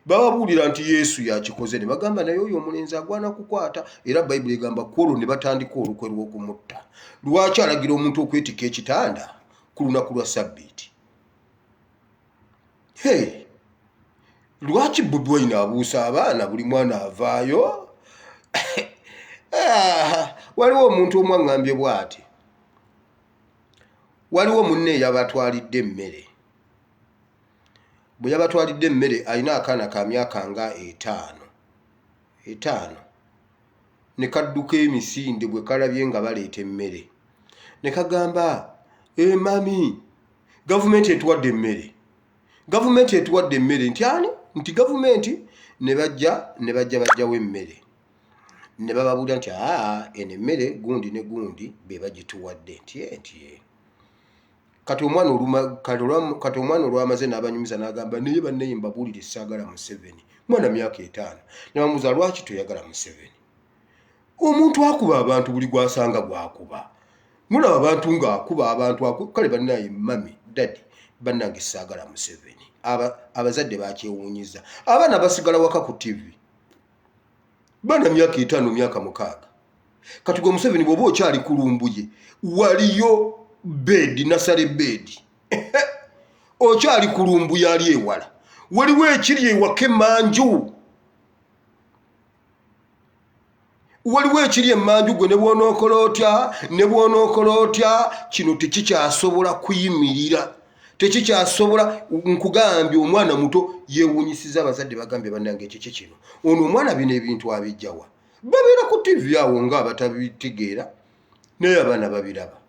Speaker 1: Bababuulira nti Yesu yakikoze ne bagamba naye oyo omulenzi agwana kukwata. Era Bayibuli egamba ku olwo ne batandika olukwe lw'okumutta. Lwaki alagira omuntu okwetika ekitanda ku lunaku lwa Ssabbiiti? Lwaki Bobi Wine abuusa abaana buli mwana avaayo? Waliwo omuntu omu aŋŋambye bw'ati. Waliwo munne yabatwalidde emmere. Bwe yabatwalidde emmere alina akaana ka myaka nga 5 ne kadduka emisinde bwe kalabye nga baleeta emmere. Ne kagamba, mami, gavumenti etuwadde emmere. Gavumenti etuwadde emmere. Nti ani? Nti gavumenti. Ne bajjawo emmere. Ne bababuulira nti eno emmere gundi ne gundi be bagituwadde. Nti kati omwana olwamaze n'abanyumiza n'agamba naye bannaye mbabuulire saagala Museveni. Mwana myaka 5. Ne bamubuuza lwaki toyagala Museveni? Omuntu akuba abantu buli gwasanga gwakuba. Mulaba abantu ng'akuba abantu kale bannaye mami, daddy, bannange saagala Museveni. Abazadde bakyewuunyiza. Abaana basigala waka ku TV. Bana myaka 5 myaka 6. Kati gwe Museveni bw'oba okyali kulumbuye waliyo bedi nasale bedi. Okyali kulumbuye ali ewala. Waliwo ekiri ewaka emanju. Waliwo ekiri emanju gwe ne bw'onookola otya kino tekikyasobola kuyimirira. Tekikyasobola. Nkugambye omwana muto yeewuunyisiza abazadde bagambye bannange ekiki kino. Ono omwana bino ebintu abijjawa. Babeera ku TV awo nga abatabitegeera naye abaana babiraba.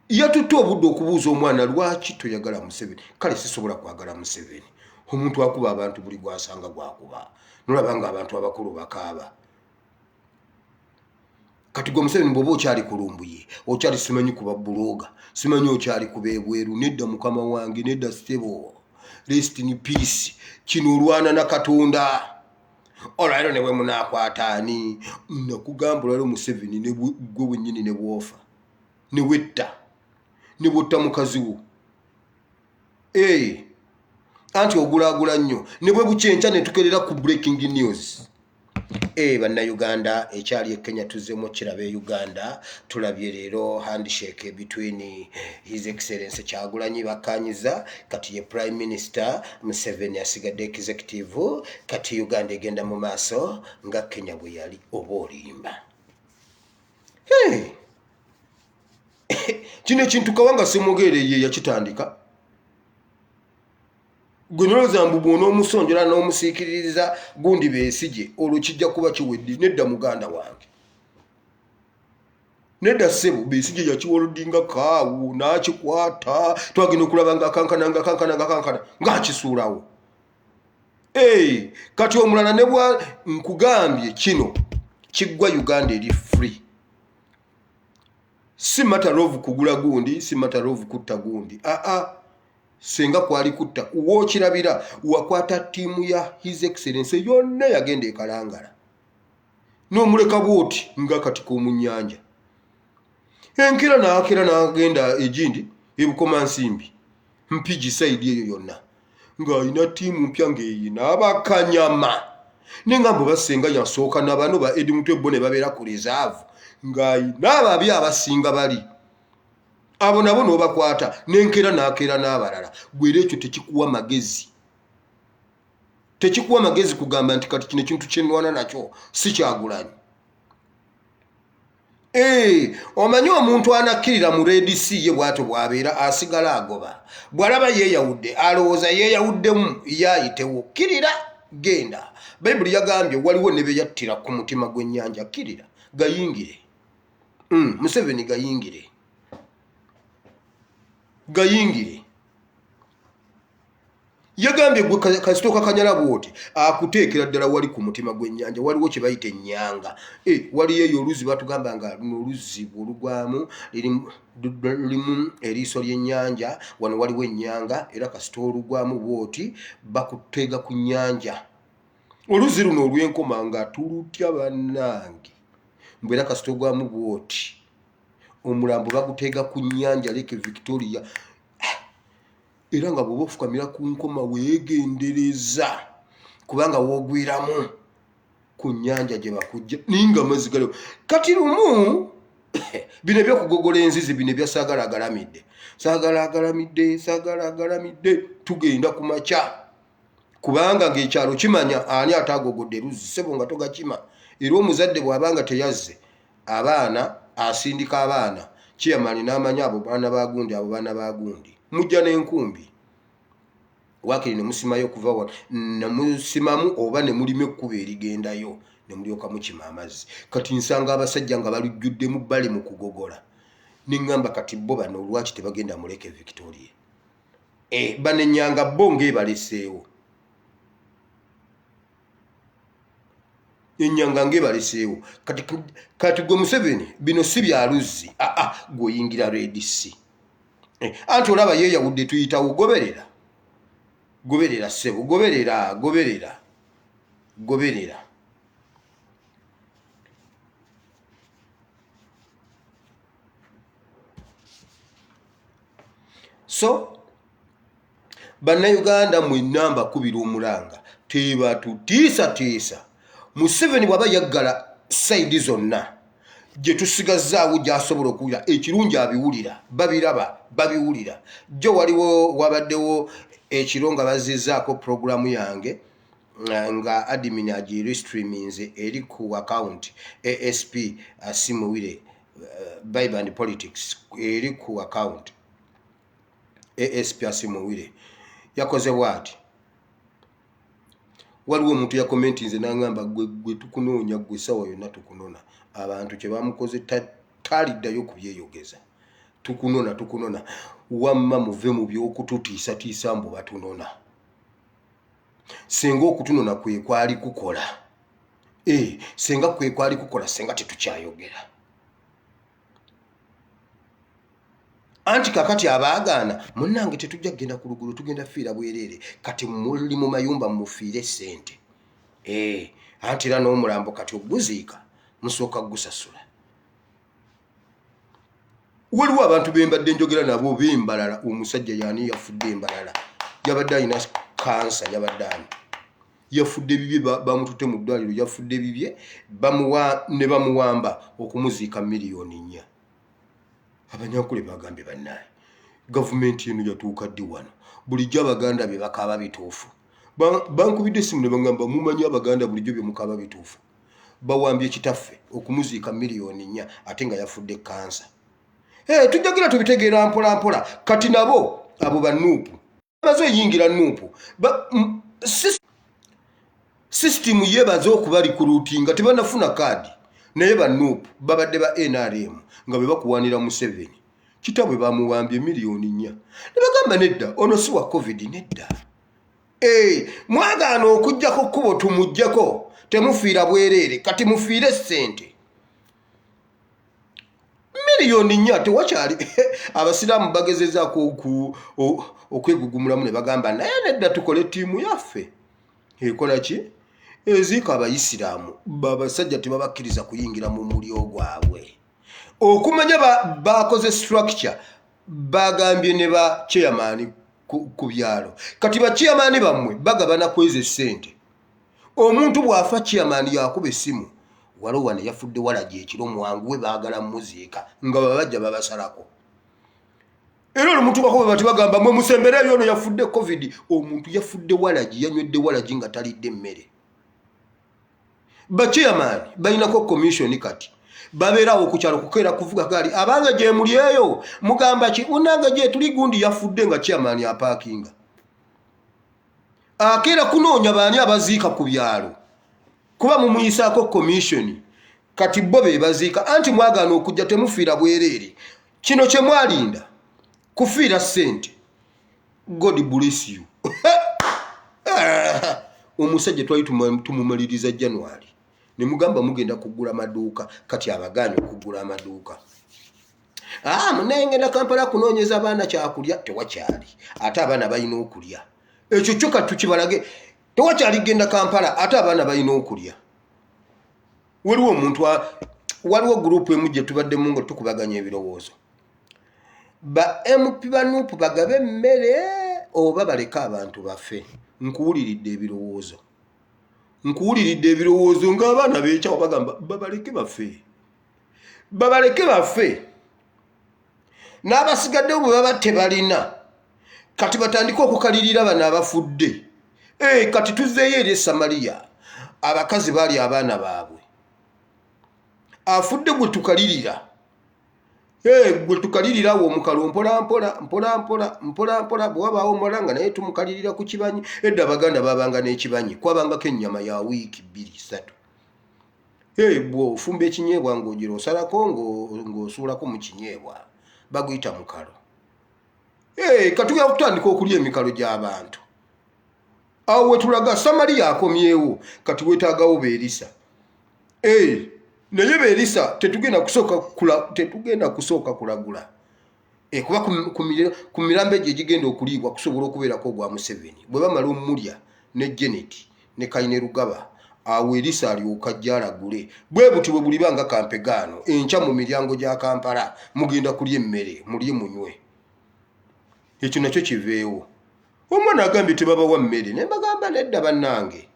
Speaker 1: Yatutte obudde okubuuza omwana lwaki toyagala Museveni. Kale sisobola kwagala Museveni. Omuntu akuba abantu buli gwasanga gwakuba. Nolaba nga abantu abakulu bakaaba. Kati gwe Museveni bw'oba okyali kulumbuye, okyali simanyi kuba buloga, simanyi okyali kubeebweru, nedda mukama wange, nedda stable, rest in peace, kino olwana na Katonda. Olwaliro ne bwe munaakwata ani? Nakugamba olwaliro Museveni ne gwe wennyini ne bwofa, ne wetta, ne bwotta mukazi wo. Anti ogulaagula nnyo. Ne bwe bukyenkya ne tukerera ku breaking news. Bannayuganda, ekyali e Kenya tuzzemu kiraba e Uganda. Tulabye leero handshake between His Excellency Kyagulanyi bakkaanyiza. Kati ye Prime Minister Museveni asigadde executive. Kati Uganda egenda mu maaso nga Kenya bwe yali oba olimba. Kino ekintu Kawanga Ssemwogerere yakitandika. Gwe noloza mbu bw'onoomusonjola n'omusiikiririza gundi Besigye olwo kijja kuba kiwedde. Nedda muganda wange. Nedda ssebo Besigye yakiwolodinga kaawu n'akikwata. Twagenda okulaba nga kankana ng'akisuulawo. Kati omulala ne bwa nkugambye kino kiggwa Uganda eri free. Si matter of kugula gundi, si matter of kutta gundi. Senga kwali kutta wookirabira wakwata ttiimu ya His Excellency yonna yagenda ekalangala. N'omuleka bwoti nga kati k'omunnyanja. Enkera n'agenda egindi ebukomansimbi. Mpigi saidi eyo yonna. Ng'alina ttiimu mpya ng'eyina abakanyama. N'engambo basenga yasooka n'abano ba Edmund Ebbo ne babeera ku reserve. Ng'ayina ababi abasinga bali. Abo nabo n'obakwata n'enkera n'akeera n'abalala. Gwera ekyo tekikuwa magezi. Tekikuwa magezi kugamba nti kati kino ekintu kyenwana nakyo si Kyagulanyi. Omanyi omuntu anakkirira mu Red Sea ye bw'atyo bw'abeera asigala agoba. Bw'alaba yeeyawudde alowooza yeeyawuddemu yaayitewo. Kkirira genda. Bayibuli yagambye waliwo ne be yattira ku mutima gw'ennyanja. Kkirira gayingire. Museveni gayingire. Gayingire. Yagambye nkugambye gwe kasitoka kanyala bwoti akuteekera ddala wali ku mutima gw'ennyanja waliwo kye bayita ennyanga waliyo eyo oluzi batugamba nga luno oluzi olugwamu lulimu eriiso ly'ennyanja wano waliwo ennyanga era kasita olugwamu bwoti bakuteega ku nnyanja oluzi luno olw'enkoma nga tulutya bannange mbwe era kasita ogwamu bwoti omulambo baguteega ku nnyanja Lake Victoria era nga bw'oba ofukamira ku nkoma weegendereza kubanga woogwiramu ku nnyanja gye bakujja ninga amazzi galiwo kati lumu bino ebyokugogola enzizi bino ebyasaagalaagalamidde saagalaagalamidde tugenda ku makya kubanga ng'ekyalo kimanya ani ataagogodde luzzi ssebo nga togakima era omuzadde bw'abanga teyazze abaana asindika abaana kiyamani n'amanya abo baana bagundi mujja n'enkumbi wakiri ne musimayo kuva wano ne musimamu oba ne mulimu ekkuba erigendayo ne mulyoka mukima amazzi kati nsanga abasajja nga balujjuddemu bali mu kugogola neŋŋamba kati bo bano lwaki tebagenda mu Lake Victoria bano ennyanga bo ng'ebaleseewo ennyanga ng'ebaleseewo kati gwe Museveni bino si bya luzzi gw'oyingira Red Sea anti olaba yeeyawudde tuyitawo goberera ssebo goberera so bannayuganda mwenna mbakubira omulanga tebatutiisatiisa Museveni bw'aba yaggala sayidi zonna gye tusigazaawo gy'asobola okuwulira ekirungi abiwulira babiraba babiwulira jjo waliwo wabaddewo ekiro nga bazizzaako puroguramu yange nga admin agirestreaminze eri ku account ASP Asimuwire Bible and Politics eri ku account ASP Asimuwire yakoze bw'ati waliwo omuntu yakomentinze n'angamba gwe tukunoonya gwe sawa yonna tukunona abantu kye bamukoze taliddayo kubyeyogeza tukunona wamma muve mu by'okututiisatiisa mbu batunona senga okutunona kwe kwali kukola senga kwe kwali kukola senga tetukyayogera anti kakati abaagaana munnange tetujja kgenda ku lugulu tugenda fiira bwereere kati muli mu mayumba mufiire ssente anti era n'omulambo kati oguziika musooka gusasula waliwo abantu bembadde njogera nabo bembalala omusajja yaani yafudde embalala yabadde alina kansa yabadde ani yafudde bibye bamututte mu ddwaliro yafudde bibye ne bamuwamba okumuziika miliyoni 4 abanyankule bagambye bannaye gavumenti eno yatuuka ddi wano bulijjo abaganda bye bakaaba bituufu bankubidde essimu ne bagamba mumanyi abaganda bulijjo bye mukaaba bituufu bawambye kitaffe okumuziika miliyoni 4 ate nga yafudde kansa tujjagira tubitegeera mpola kati nabo abo banuupu baze yingira nuupu system yebaze okubali ku ruutinga tebanafuna kaadi naye banuupu babadde ba NRM nga bwe bakuwanira Museveni kitabwe bamuwambye miliyoni 4 ne bagamba nedda ono si wa covid nedda mwagaana okujjako kkubo tumujjako temufiira bwereere kati mufiire ssente miliyoni 4 tewakyali abasiraamu bagezezaako okwegugumulamu ne bagamba naye nedda tukole ttiimu yaffe ekola ki eziika abayisiraamu babasajja tebabakkiriza kuyingira mu mulyo gwabwe okumanya bakoze structure bagambye ne ba chairman ku byalo kati ba chairman bammwe bagabana kweze ssente omuntu bw'afa chairman yakuba essimu walowa ne yafudde walaji ekiro mwangu we baagala muziika nga babajja babasalako era omuntu bakobe bati bagamba mwe musembere yono yafudde covid omuntu yafudde walaji yanywedde walaji nga talidde mmere ba chairman bainako commission kati babeerawo ku kyalo kukeera kuvuga gaali abanga gye muli eyo mugamba ki unanga gye tuli gundi yafudde nga chairman ya parkinga akeera kunoonya baani abaziika ku byalo kuba mumuyisaako commission kati bo be baziika anti mwagaana okujja temufiira bwereere kino kye mwalinda kufiira ssente God bless you omusajja twali tumumaliriza January ne mugamba mugenda kugula maduuka kati abagaanye okugula amaduuka. Munaye ngenda Kampala kunoonyeza abaana kyakulya tewakyali ate abaana balina okulya. Ekyo kyokka tukibalage tewakyali genda Kampala ate abaana balina okulya. Waliwo gurupu emu gye tubaddemu nga tukubaganya ebirowoozo. Ba MP banuupu bagabe emmere oba baleke abantu baffe. Nkuwuliridde ebirowoozo ng'abaana beekyawo bagamba babaleke baffe. N'abasigaddewo bwe baba tebalina kati batandike okukalirira bano abafudde. Kati tuzzeeyo eri Samaliya abakazi baali abaana baabwe. Afudde gwe tukalirira. Gwe tukalirira awo omukalo mpola bwe wabaawo omulala nga naye tumukalirira ku kibanyi. Edda Abaganda babanga n'ekibanyi kwabangako ennyama ya wiiki 2-3. Bw'ofumba ekinyeebwa ng'ogira osalako ng'osuulako mu kinyeebwa baguyita mukalo. Katugenda kutandika okulya emikalo gy'abantu. Awo wetulaga Samaliya akomyewo kati wetaagawo Beerisa. Naye Beerisa tetugenda kusooka kulagula. Kuba ku mirambo egyo egigenda okuliibwa kusobola okubeerako ogwa Museveni. Bwe bamala omulya ne Janet ne Kainerugaba awo Erisa alyoka ajja alagule. Bwe buti bwe bulibanga kampegaano enkya mu miryango gya Kampala mugenda kulya emmere mulye munywe. Ekyo nakyo kiveewo. Omwana agambye tebabawa mmere ne mbagamba nedda bannange.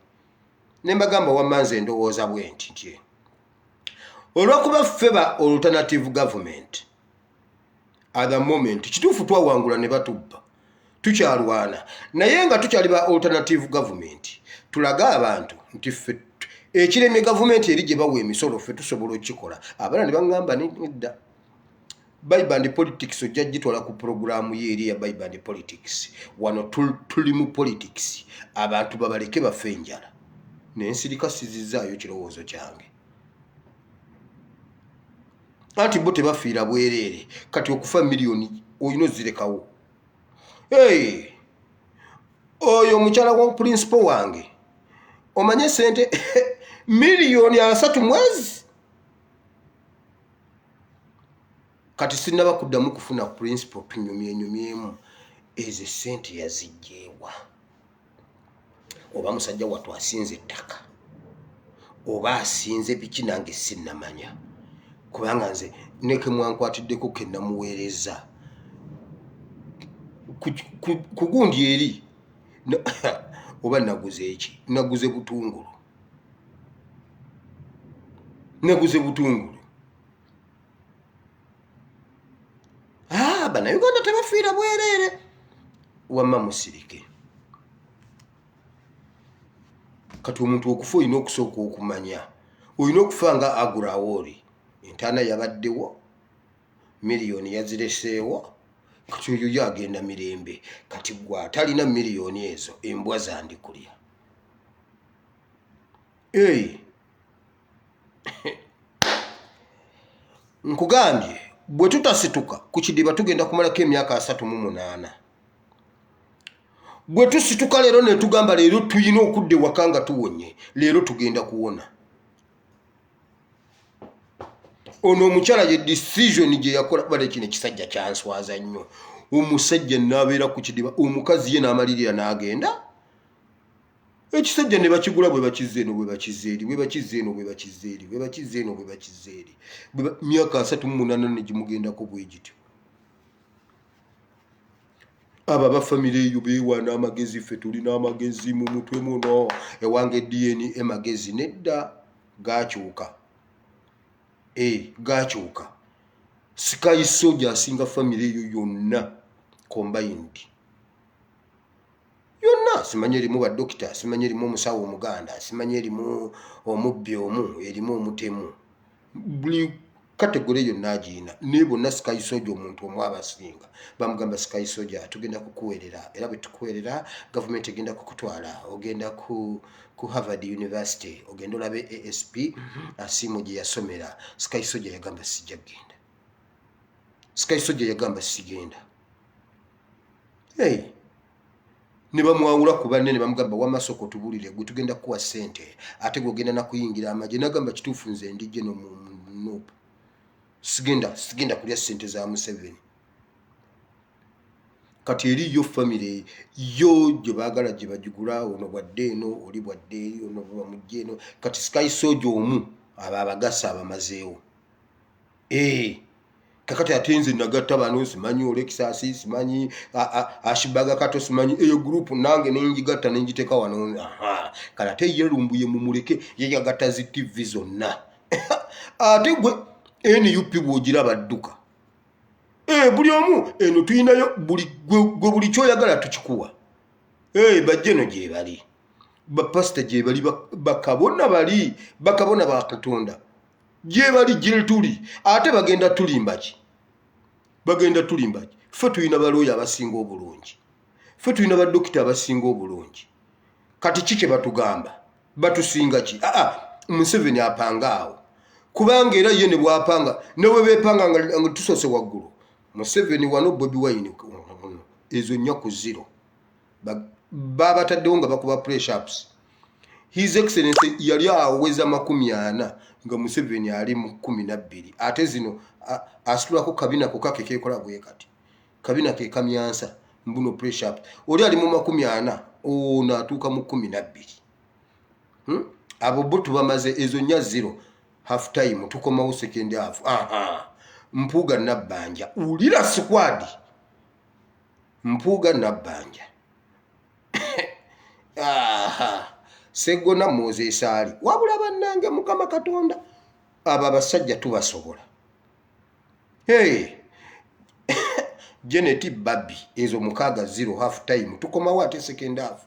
Speaker 1: Ne mbagamba wamanze ndowooza bwe nti olw'okuba ffe ba alternative government at the moment kituufu twawangula ne batubba tukyalwana naye nga tukyali ba alternative government tulaga abantu nti ffe ekiremye gavumenti eri gye bawa emisolo ffe tusobola okukikola. Abaana ne baŋŋamba nedda Bible and politics ojja gitwala ku programu yeeri ya Bible and politics. Wano tuli mu politics abantu babaleke baffe enjala. Nensirika sizizaayo kirowoozo kyange. Anti bo tebafiira bwereere kati okufa miliyoni oyina ozirekawo. Oyo omukyala wa principal wange omanye sente miliyoni 3 mwezi. Kati sinaba kuddamu kufuna principal tunyumyemu ezo sente yazijjeewa. Oba musajja wattu asinze ettaka oba asinze biki nange sinnamanya. Kubanga nze neke mwankwatiddeko ke namuweereza ku gundi eri oba naguze eki naguze butungulu. Bannayuganda tebafiira bwereere wamma musirike. Kati omuntu okufa olina okusooka okumanya. Olina okufa nga Agurawori. Entaana yabaddewo miliyoni yazireseewo kati oyo yagenda mirembe. Kati gwe atalina miliyoni ezo embwa zandikulya. Nkugambye bwe tutasituka ku kidiba tugenda kumalako emyaka 38. Bwe tusituka leero ne tugamba leero tuyina okudda ewaka nga tuwonye leero tugenda kuwona. Ono omukyala ye decision gye yakola bale kino ekisajja kyanswaza nnyo. Omusajja n'abeera ku kidiba omukazi ye n'amalirira n'agenda. Ekisajja ne bakigula bwe bakize eno bwe bakize eri myaka 38 ne gimugendako bwe gityo. Aba ba family eyo beewaana amagezi ffe tulina amagezi mu mutwe muno ewange DNA magezi nedda gakyuka. Gakyuka. Sky Soldier asinga family eyo yonna combined. Yonna simanye erimu ba doctor, simanye erimu omusawo omuganda, simanye erimu omubbi omu, erimu omutemu. Buli kategori yonna agina. Ne bonna Sky Soldier omuntu omu abasinga. Bamugamba Sky Soldier tugenda kukuweerera era bwe tukuweerera government egenda kukutwala ogenda ku Harvard University ogenda olabe ASP asimu gye yasomera. Sky Soldier yagamba sijja genda. Sky Soldier yagamba sigenda. ne bamwawula ku banne ne bamugamba wamasoko tubulire gwe tugenda kuwa ssente ate gogenda nakuyingira amagye nagamba kituufu nze ndijje nomunuupu sigenda kulya ssente za Museveni. Kati eriyo famire yo gye baagala gye bagigula ono bwadde eno oli bwadde eri ono bamugye eno kati Sky Soja omu abo abagasa abamazeewo. Kakati ate nze nagatta bano simanyi Olekisasi simanyi Ashibaga Kato simanyi eyo gurupu nange nenjigatta nenjiteka wano. Kale ate yerumbuye mumuleke yeyagatta zi TV zonna. Ate gwe NUP bw'ogiraba dduka. Buli omu eno tuyinayo buli kyoyagala tukikuwa. Bajje no gye bali. Bapasita gye bali bakabona bali bakabona ba Katonda. Gye bali gye tuli ate bagenda tulimbaki. Ffe tuyina balooya abasinga obulungi. Ffe tuyina badokita abasinga obulungi. Kati kike batugamba batusinga ki? Museveni apanga awo. Kubanga era ye ne bwapanga newe bepanga nga tusose waggulu. Museveni wano Bobi Wine ezo nyaku zero. Baba taddewo nga bakuba press ups. His Excellency yali aweza 40 nga Museveni ali mu 12. Ate zino asitulako kabina kokake kekola bwe kati. Kabina ke kamyansa mbuno press up. Oli ali mu 40 ono atuuka mu 12. Abo botu bamaze ezo nya zero. Half time tukomawo second half. Mpuuga Nabbanja ulira squad. Mpuuga Nabbanja. Segona Moses ali wabula bannange Mukama Katonda abo abasajja tubasobola. Janet Babi ezo mukaga 0 half time tukomawo ate second half.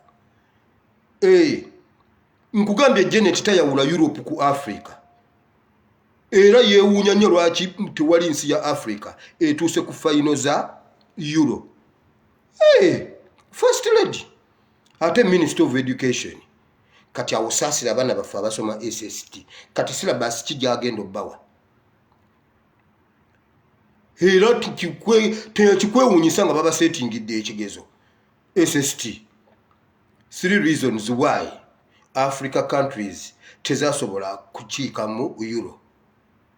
Speaker 1: Nkugambye Janet tayawula Europe ku Africa. Era yewuunya nnyo lwaki tewali nsi ya Africa etuuse ku final za Euro. First lady ate Minister of Education kati awusaasira abaana baffe abasoma SST kati syllabus kijagenda obbawa. Era teyakikwewuunyisa nga baba settingidde ekigezo SST. 3 reasons why Africa countries tezasobola kukiika mu Euro.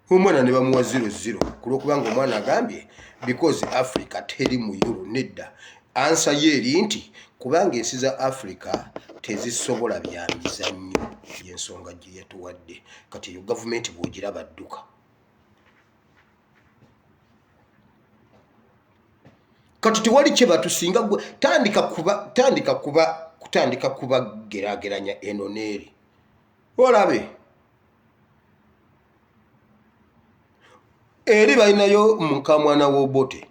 Speaker 1: Omwana ne bamuwa 0-0 kulwokubanga omwana agambye because Africa teri mu Euro nedda. Answer ye eri nti kubanga ensi za Africa tezisobola bya mizannyo y'ensonga gye yatuwadde. Kati eyo gavumenti bw'ogiraba dduka. Kati tewali kye batusinga gwe kutandika kubageraageranya eno n'eri. Olabe eri balinayo mukamwana w'Obote.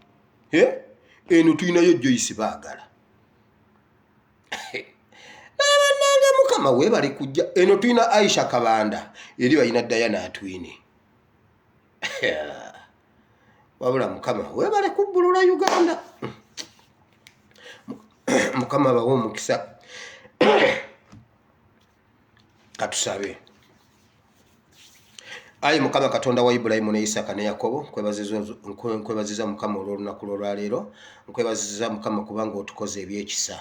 Speaker 1: Eno tuyinayo Joyce Baagala. Abannange Mukama weebale kujja. Eno tuyina Aisha Kabanda. Eri balina Diana Atwine. Wabula Mukama weebale kubbulula Uganda. Mukama bawo omukisa. Katusabe. Ayi Mukama Katonda wa Ibrahimu ne Isaka ne Yakobo nkwebaziza Mukama olw'olunaku lwaleero. Nkwebaziza Mukama kubanga otukoze ebyekisa.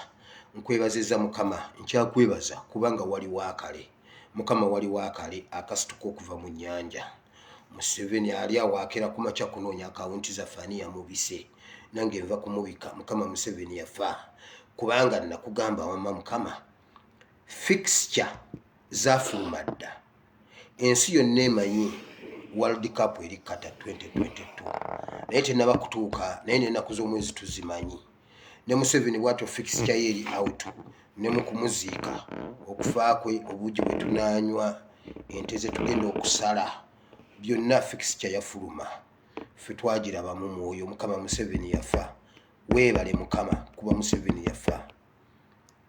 Speaker 1: Nkwebaziza Mukama nkyakwebaza kubanga wali wakale. Mukama wali wakale akasituka okuva mu nnyanja. Museveni ali awaakera ku makya kunoonya akawunti za faniya mubise. Nange nva kumubika Mukama Museveni yafa. Kubanga nakugamba wamma Mukama fixture zafuluma dda. Ensi yonna emanyi World Cup eri kata 2022. Naye tenaba kutuuka naye n'ennaku z'omwezi tuzimanyi. Ne Museveni bw'atyo fixture ye eri out. Ne mu kumuziika okufa kwe obuugi bwe tunaanywa ente ze tugenda okusala byonna fixture yafuluma. Ffe twagiraba mu mwoyo Mukama Museveni yafa. Weebale Mukama kuba Museveni yafa.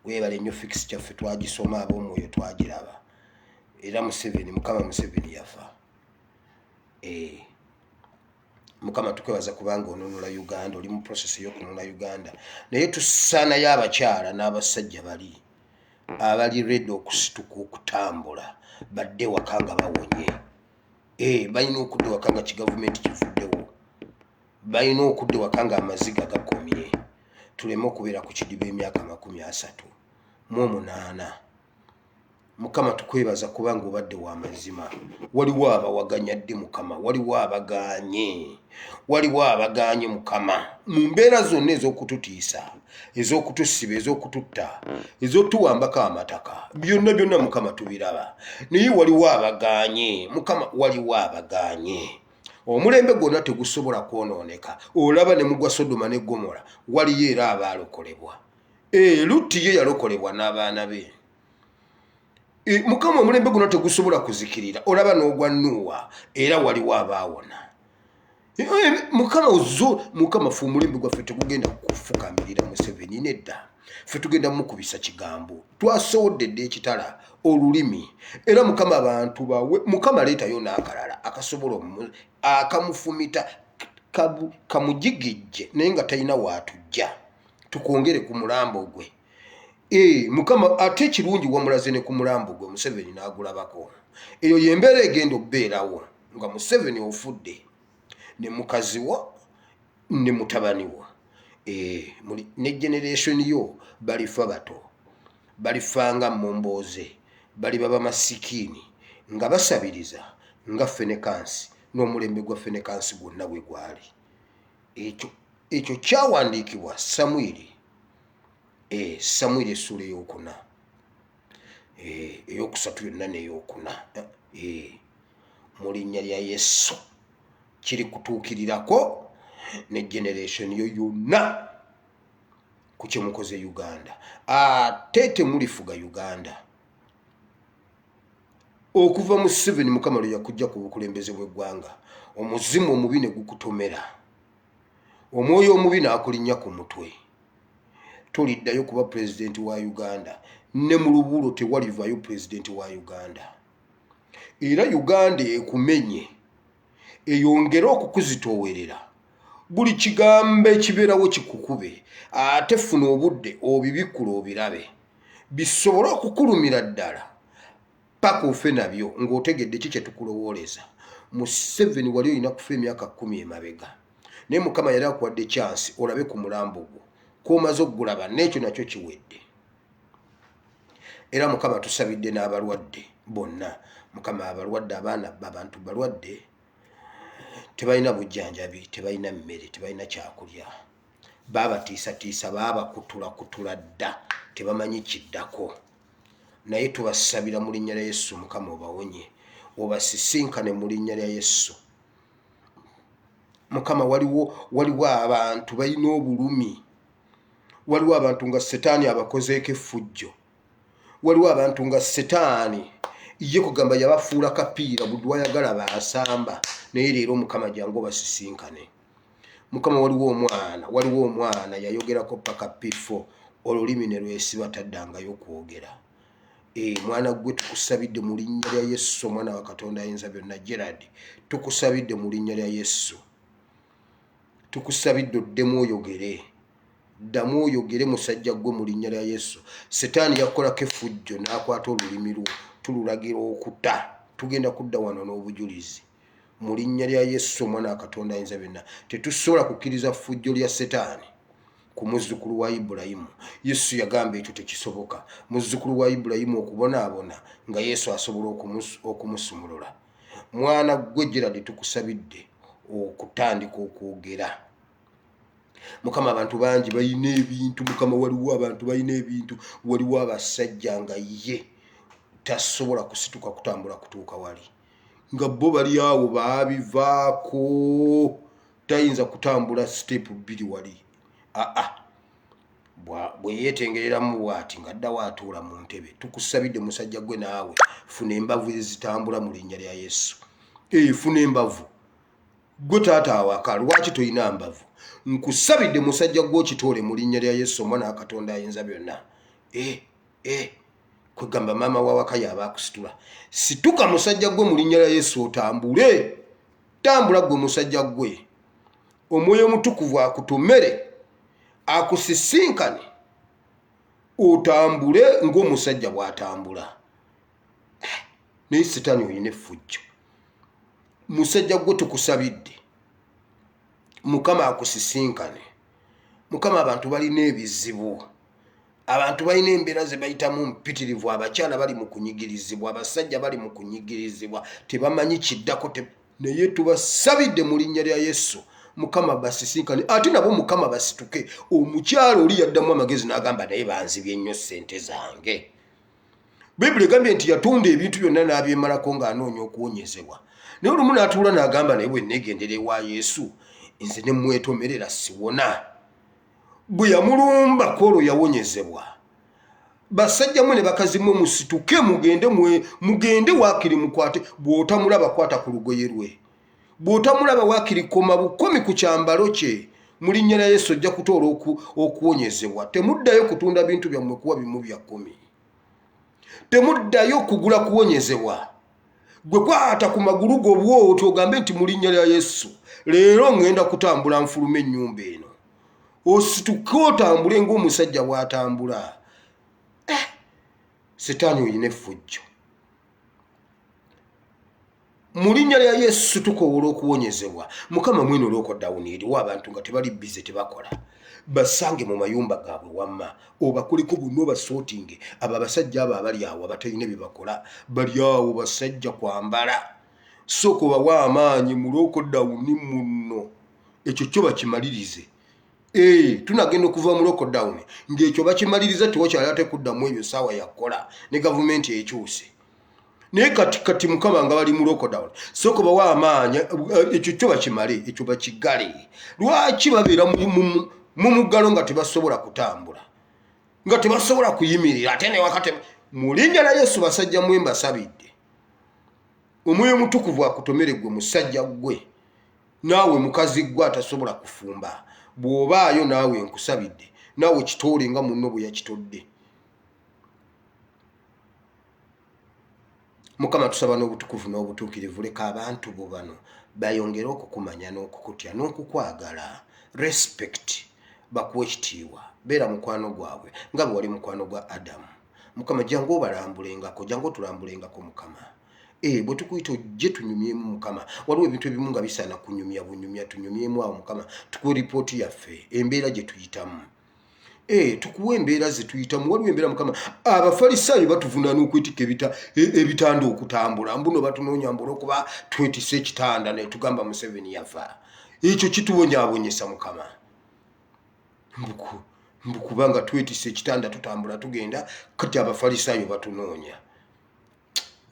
Speaker 1: Weebale nnyo fixture ffe twagisoma ab'omwoyo twagiraba. Era Museveni Mukama Museveni yafa. Mukama tukwebaza kubanga onunula Uganda oli mu process y'okununula Uganda. Naye tusaana y'abakyala n'abasajja bali abali ready okusituka okutambula badde wakanga bawonye. Balina okudde wakanga kigavumenti kivuddewo. Balina okudde wakanga amaziga gakomye. tuleme okubeera ku kidiba emyaka 38. Mukama tukwebaza kubanga obadde wa mazima. Waliwo abawaganya ddi Mukama, waliwo abaganye Mukama mu mbeera zonna ez'okututiisa, ez'okutusiba, ez'okututta, ez'otuwambako amataka, byonna Mukama tubiraba. Naye waliwo abaganye Mukama, waliwo abaganye. Omulembe gwonna tegusobola kwonooneka. Olaba ne mugwa Sodoma ne Gomora, waliyo era abaalokolebwa. Lutti ye yalokolebwa n'abaana be. Mukama, omulembe guno tegusobola kuzikirira. Olaba n'ogwa Nuuwa, era waliwo abaawona. Mukama fe omulembe gwaffe tegugenda kufukamirira Museveni nedda. Ffe tugenda mukubisa kigambo. Twasowodde dda ekitala olulimi. Era Mukama abantu bawe, Mukama leetayo n'akalala akasobola akamufumita kamujigijje naye nga talina waatujja. Tukongere ku mulambo gwe. Mukama ate kirungi wamulaze ne ku mulambo gwe Museveni n'agulabako. Eyo yembeera egenda obbeerawo nga Museveni ofudde ne mukazi wo ne mutabani wo. Ne generation yo balifa bato, balifanga mumbooze, baliba bamasikini nga basabiriza nga Fenekansi n'omulembe gwa Fenekansi gwonna bwe gwali. Ekyo kyawandiikibwa Samwiri. Samwiri essula ey'okuna, eyokusatu yonna n'ey'okuna. Mu linnya lya Yesu kiri kutuukirirako ne generation yo yonna ku kye mukoze Uganda. Ate temulifuga Uganda. Okuva mu 7 Mukama lwe yakujja ku bukulembeze bw'eggwanga, omuzimu omubi ne gukutomera, omwoyo omubi n'akulinnya ku mutwe. Toliddayo kuba pulezidenti wa Uganda, ne mu lubuulo tewalivayo pulezidenti wa Uganda. Era Uganda ekumenye, eyongere okukuzitoowerera. Buli kigambo ekibeerawo kikukube, ate funa obudde obibikkula obirabe, bisobole okukulumira ddala paka ofe nabyo ng'otegedde ki kye tukulowooleza. Mu 7 wali olina kufa emyaka 10 emabega, naye Mukama yali akuwadde chance olabe ku mulambo gwo k'omaze okugulaba, n'ekyo nakyo kiwedde. Era Mukama tusabidde n'abalwadde bonna. Mukama abalwadde, abaana abantu balwadde, tebalina bujjanjabi, tebalina mmere, tebalina kyakulya, baabatiisatiisa, baabakutula dda, tebamanyi kiddako. Naye tubasabira mu linnya lya Yesu, Mukama obawonye, obasisinkane mu linnya lya Yesu. Mukama waliwo abantu balina obulumi, waliwo abantu nga Setaani abakozeeko effujjo, waliwo abantu nga Setaani ye kugamba yabafuula kapiira buli lwayagala baasamba, naye leero Mukama jangu obasisinkane. Mukama waliwo omwana yayogerako paka P4 olulimi ne lwesiba taddangayo kwogera. Mwana gwe tukusabidde mu linnya lya Yesu, omwana wa Katonda ayinza byonna, Gerard, tukusabidde mu linnya lya Yesu. Tukusabidde oddemu oyogere, ddamu oyogere musajja gwe mu linnya lya Yesu. Setaani yakolako effujjo n'akwata olulimi lwo, tululagira okutta. Tugenda kudda wano n'obujulizi mu linnya lya Yesu, omwana wa Katonda ayinza byonna. Tetusobola kukkiriza ffujjo lya Setaani ku muzzukulu wa Ibulayimu. Yesu yagamba ekyo tekisoboka. Muzzukulu wa Ibulayimu okubonaabona nga Yesu asobola okumusumulula. Mwana gwe Gerard, tukusabidde okutandika okwogera. Mukama abantu bangi balina ebintu. Mukama waliwo abantu balina ebintu, waliwo abasajja nga ye tasobola kusituka kutambula kutuuka wali, nga bo bali awo baabivaako, tayinza kutambula step 2 wali. Bwe yeetengereramu bw'ati ng'addawo atuula mu ntebe. Tukusabidde musajja gwe naawe funa embavu ezitambula mu linnya lya Yesu. Funa embavu. Gwe taata awaka, lwaki toyina mbavu? Nkusabidde musajja gwe okitoole mu linnya lya Yesu, omwana wa Katonda ayinza byonna. Kwegamba maama wawaka yaba akusitula. Situka musajja gwe mu linnya lya Yesu otambule. Tambula gwe musajja gwe. Omwoyo Omutukuvu akutomere, akusisinkane, otambule ng'omusajja bw'atambula. Naye Setaani olina effujjo. Musajja gwe tukusabidde, Mukama akusisinkane Mukama abantu balina ebizibu. Abantu balina embeera ze bayitamu mpitirivu, abakyala bali mu kunyigirizibwa, abasajja bali mu kunyigirizibwa, tebamanyi kiddako naye tubasabidde mu linnya lya Yesu Mukama basisinkane ate nabo Mukama basituke. Omukyala oli yaddamu amagezi n'agamba naye banzibye nnyo ssente zange. Bibuli egambye nti yatunda ebintu byonna n'abyemalako ng'anoonya okuwonyezebwa. Naye olumu n'atuula n'agamba naye bwe nneegendera ewa Yesu nze ne mwetomerera siwona. Bwe yamulumbako olwo yawonyezebwa. Basajja mwe ne bakazi mwe musituke mugende waakiri mukwate. Bw'otamulaba kwata ku lugoye lwe. Bw'otamulaba waakiri koma bukomi ku kyambalo kye. Mu linnya lya Yesu ojja kutoola okuwonyezebwa. Temuddayo kutunda bintu byammwe kuwa bimu bya 10. Temuddayo kugula kuwonyezebwa. Gwe kwata ku magulu go bw'otyo ogambe nti mu linnya lya Yesu leero ngenda kutambula nfulume ennyumba eno. Osituke otambule ng'omusajja bw'atambula. Setaani oyina effujjo. Mu linnya lya Yesu tukoowola okuwonyezebwa. Mukama mwino lockdown eriwo abantu nga tebali bize tebakola. Basange mu mayumba gaabwe wamma obakuliko buno basootinge. Abo abasajja abo abali awo abatalina bye bakola bali awo basajja kwambala. Soko bawa amaanyi mu lockdown muno. Ekyo kyo bakimalirize. Tunagenda okuva mu lockdown ng'ekyo bakimaliriza tewakyalate kuddamu ebyo saawa yakola ne gavumenti ekyuse. Naye kati Mukama nga bali mu lockdown soko bawa amaanyi ekyo kyo bakimale ekyo bakigale. Lwaki babeera mu muggalo nga tebasobola kutambula nga tebasobola kuyimirira ate ne wakati mu linnya lya Yesu basajja mwe mbasabidde. Omwoyo mutukuvu akutomere gwe musajja gwe naawe mukazi gwe atasobola kufumba. Bw'obaayo naawe nkusabidde naawe kitoole nga munno bwe yakitodde. Mukama tusaba n'obutukuvu n'obutuukirivu leka abantu bo bano bayongere okukumanya n'okukutya n'okukwagala. Respect bakuwa ekitiibwa. Beera mukwano gwabwe nga bwe wali mukwano gwa Adamu. Mukama jangu obalambulengako, jangu otulambulengako Mukama. Bwe tukuyita ojje tunyumyemu Mukama. Waliwo ebintu ebimu nga bisaana kunyumya bunyumya tunyumyemu awo Mukama. Tukuwe ripooti yaffe embeera gye tuyitamu. Tukuwe embeera ze tuyitamu. Waliwo embeera Mukama Abafalisaayo batuvunaana okwetikka ebitanda okutambula. Mbuno batunoonya mbula okuba twetise ekitanda ne tugamba Museveni yafa. Ekyo kituwonyaabonyesa Mukama. Mbukubanga twetise ekitanda tutambula tugenda kati Abafalisaayo batunoonya.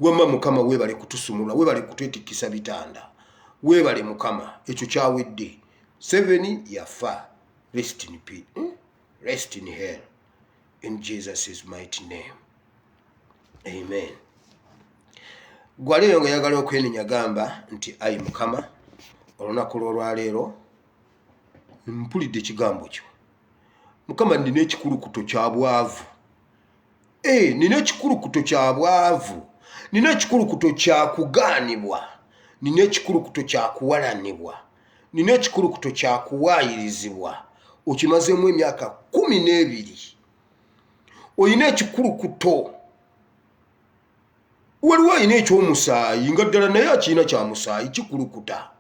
Speaker 1: Wamma Mukama weebale kutusumula, weebale kutwetikisa bitanda. Weebale Mukama ekyo kyawedde. 7 yafa. Rest in peace. Rest in hell. In Jesus' mighty name. Amen. Gwaleero nga yagala okwenenya gamba nti ayi Mukama olunaku lw'olwaleero mpulidde ekigambo kyo. Mukama nina ekikulukuto kya bwavu. Nina ekikulukuto kya bwavu. Nina ekikulukuto kya kugaanibwa. Nina ekikulukuto kya kuwalanibwa. Nina ekikulukuto kya kuwaayirizibwa. Okimazemu emyaka 12. Oyina ekikulukuto. Waliwo ayina ekyomusaayi nga ddala naye akiina kya musaayi kikulukuta.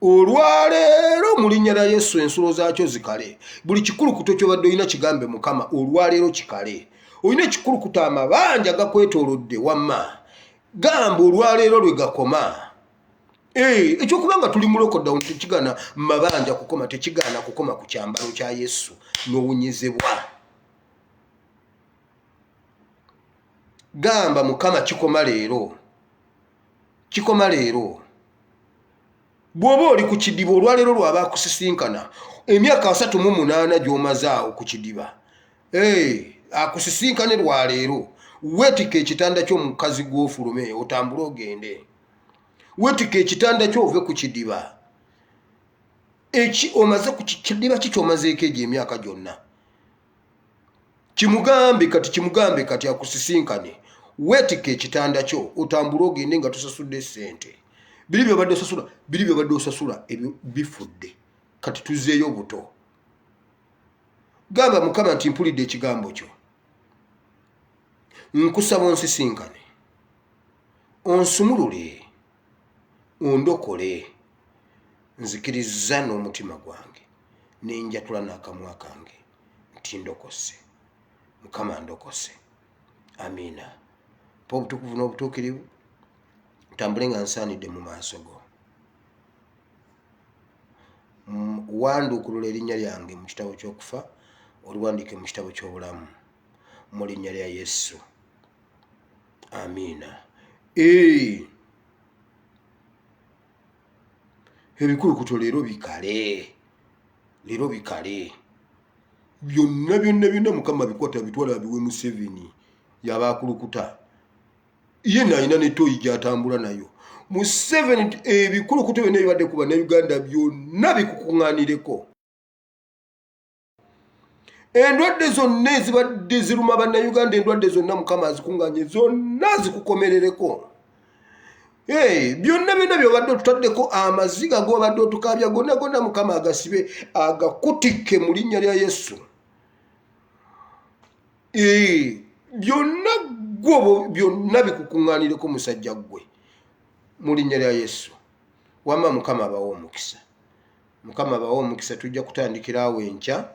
Speaker 1: Olwaleero mu linnya lya Yesu ensulo zaakyo zikale. Buli kikulukuto ky'obadde oyina kigambe Mukama olwaleero kikale. Oyina ekikulukuto amabanja gakwetoolodde wamma. Gamba olwaleero lwe gakoma. Ekyokubanga tuli mu lockdown tekigana mabanja kukoma, tekigana kukoma ku kyambalo kya Yesu n'owunyizibwa. Gamba Mukama kikoma leero. Kikoma leero. Bw'oba oli ku kidiba olwaleero lwaba akusisinkana emyaka 38 gy'omaze awo ku kidiba. Akusisinkane lwaleero. Weetika ekitanda ky'omukazi gw'ofulume otambule ogende. Weetika ekitanda ky'ove ku kidiba. Omaze ku kidiba kikyomazeeko egyo emyaka gyonna. Kimugambe kati akusisinkane. Weetika ekitanda kyo otambule ogende nga tosasudde ssente. Biri byobadde osasula ebyo bifudde. Kati tuzzeeyo buto. Gamba Mukama nti mpulidde ekigambo kyo. Nkusaba onsisinkane. Onsumulule. Ondokole. Nzikiriza n'omutima gwange. nenjatula n'akamwa kange nti ndokose, Mukama ndokose. Amiina. Pa obutukuvu n'obutuukirivu ntambule nga nsaanidde mu maaso go. Wanduukulula erinnya lyange mu kitabo ky'okufa, oliwandiike mu kitabo ky'obulamu mu linnya lya Yesu. Amiina. Ebikulukuto leero bikale, byonna Mukama bikwata bitwala biwe Museveni yabakulukuta. Ye nalina netooyi gy'atambula nayo. Museveni ebikulukuto byonna bibadde ku bannayuganda byonna bikukuŋŋaanireko. Endwadde zonna ezibadde ziruma bannayuganda, endwadde zonna Mukama azikuŋŋaanye zonna zikukomerereko. Byonna byobadde otutaddeko amaziga g'obadde otukaabya gonna Mukama agasibe agakutikke mu linnya lya Yesu. Byonna bikukuŋŋaanireko musajja gwe mu linnya lya Yesu. Wamma Mukama abawa omukisa. Mukama abawa omukisa. Tujja kutandikira awo enkya.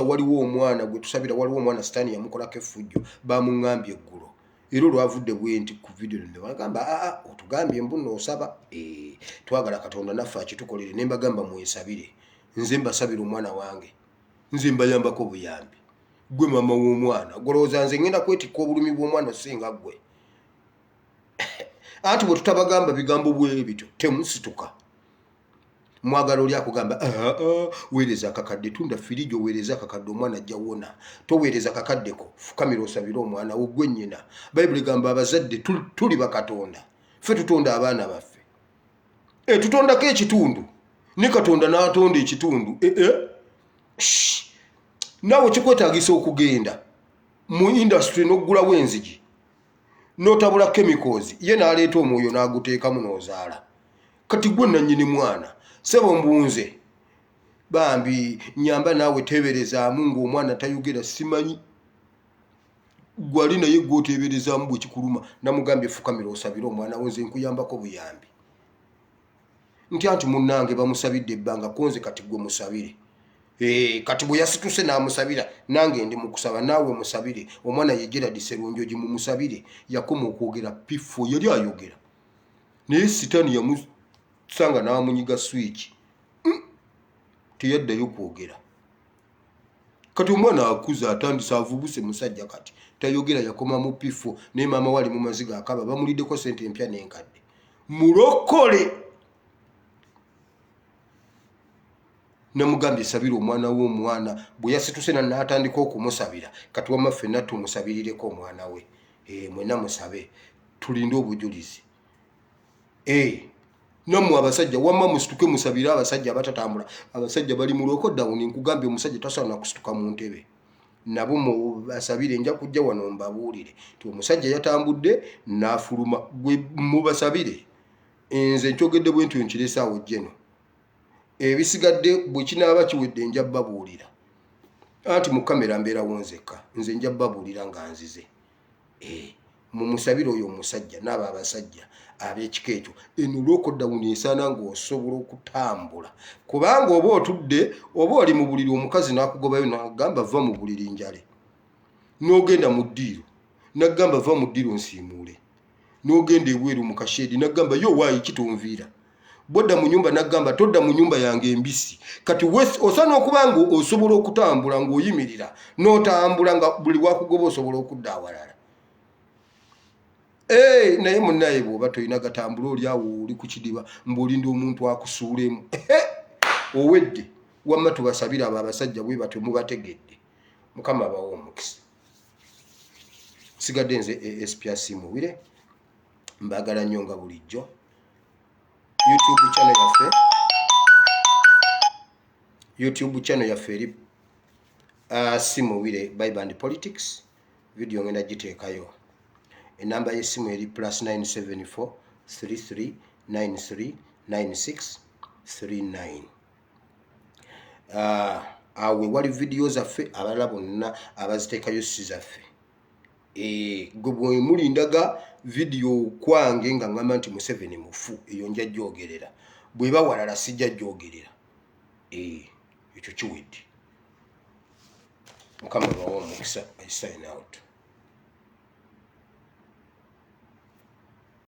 Speaker 1: Waliwo omwana gwe tusabira, waliwo omwana Sitaani yamukolako effujjo, bamuŋŋambye eggulo. Era olwavudde bwenti ku vidiyo ne bagamba otugambye mbuno osaba. Twagala Katonda naffe akitukolere. Ne mbagamba mwesabire. Nze mbasabira omwana wange. Nze mbayambako buyambi. Gwe mama w'omwana. Golowooza nze ngenda kwetikka obulumi bw'omwana osinga ggwe. Anti bwe tutabagamba bigambo bwe bityo temusituka. Mwagala oli akugamba weereza akakadde, tunda firiji oweereza akakadde omwana ajja wona. Toweereza akakaddeko, fukamira osabire omwana wo gwe nnyina. Bayibuli gamba abazadde tuli bakatonda. Ffe tutonda abaana baffe. Tutondako ekitundu. Ne Katonda n'atonda ekitundu. Naawe kikwetaagisa okugenda mu industry n'oggulawo enzigi n'otabula chemicals, ye n'aleeta omwoyo n'aguteekamu n'ozaala. Kati gwe nannyini mwana sebo mbunze bambi nyamba naawe teeberezaamu ng'omwana tayogera simanyi. Gwali naye gw'oteeberezaamu bwe kikuluma. Namugambye fukamira osabire omwana wo, nze nkuyambako buyambi. Nti anti munnange bamusabidde ebbanga, konze kati gwe musabire. Kati bwe yasituse n'amusabira, nange ndi mu kusaba naawe musabire. Omwana ye Gerald Sserunjogi mumusabire. Yakoma okwogera pifo, yali ayogera. Naye Sitaani yamusanga n'amunyiga switch. Teyaddayo kwogera. Kati omwana akuza atandise avubuse musajja kati. Tayogera, yakoma mu pifo. Ne maama wali mu maziga akaba bamuliddeko sente empya n'enkadde. Mulokole. Namugambye sabira omwana w'omwana. Bwe yasituse n'atandika okumusabira. Kati wamma ffenna tumusabirireko omwana we. Mwenna musabe. Tulinde obujulizi. Nammwe abasajja wamma musituke musabire abasajja abatatambula. Abasajja bali mu lockdown. Nkugambye omusajja tasaana kusituka mu ntebe. Nabo mubasabire, nja kujja wano mbabuulire nti omusajja yatambudde n'afuluma. Mubasabire. Nze nkyogedde bwe ntyo nkirese awo jjeno. Ebisigadde bwe kinaaba kiwedde nja babuulira. Anti mu kamera mbeerawo nzekka. Nze nja babuulira nga nzize. Mumusabire oyo omusajja n'abo abasajja ab'ekika ekyo. Eno lockdown esaana ng'osobola okutambula. Kubanga oba otudde oba oli mu buliri omukazi n'akugobayo n'agamba va mu buliri njale. N'ogenda mu ddiiro n'agamba va mu ddiiro nsiimuule. N'ogenda ebweru mu kasheedi n'agamba yo waayi kitonviira. Bodda mu nyumba n'agamba todda mu nyumba yange embisi. Kati osaana okuba nga osobola okutambula ng'oyimirira n'otambula nga buli wakugoba osobola okudda awalala. Naye munnaye bw'oba tolina gatambula oli awo oli ku kidiba mb'olinda omuntu akusuulemu. Owedde wamma tubasabira abo abasajja bwe batyo mubategedde. Mukama abawa omukisa. Sigadde nze SPS Muwire. Mbagala nnyo nga bulijjo. YouTube channel yaffe eri Muwire Bible and Politics. Video ngenda giteekayo. Enamba y'essimu eri +974 33 93 96 39. Awe wali video zaffe abalala bonna abaziteekayo si zaffe. Gwe bwe mulindaga video kwange nga ngamba nti Museveni mufu, eyo nja gyogerera. bweba walala sijja gyogerera ekyo kiwedde mukama bawo omukisa I sign out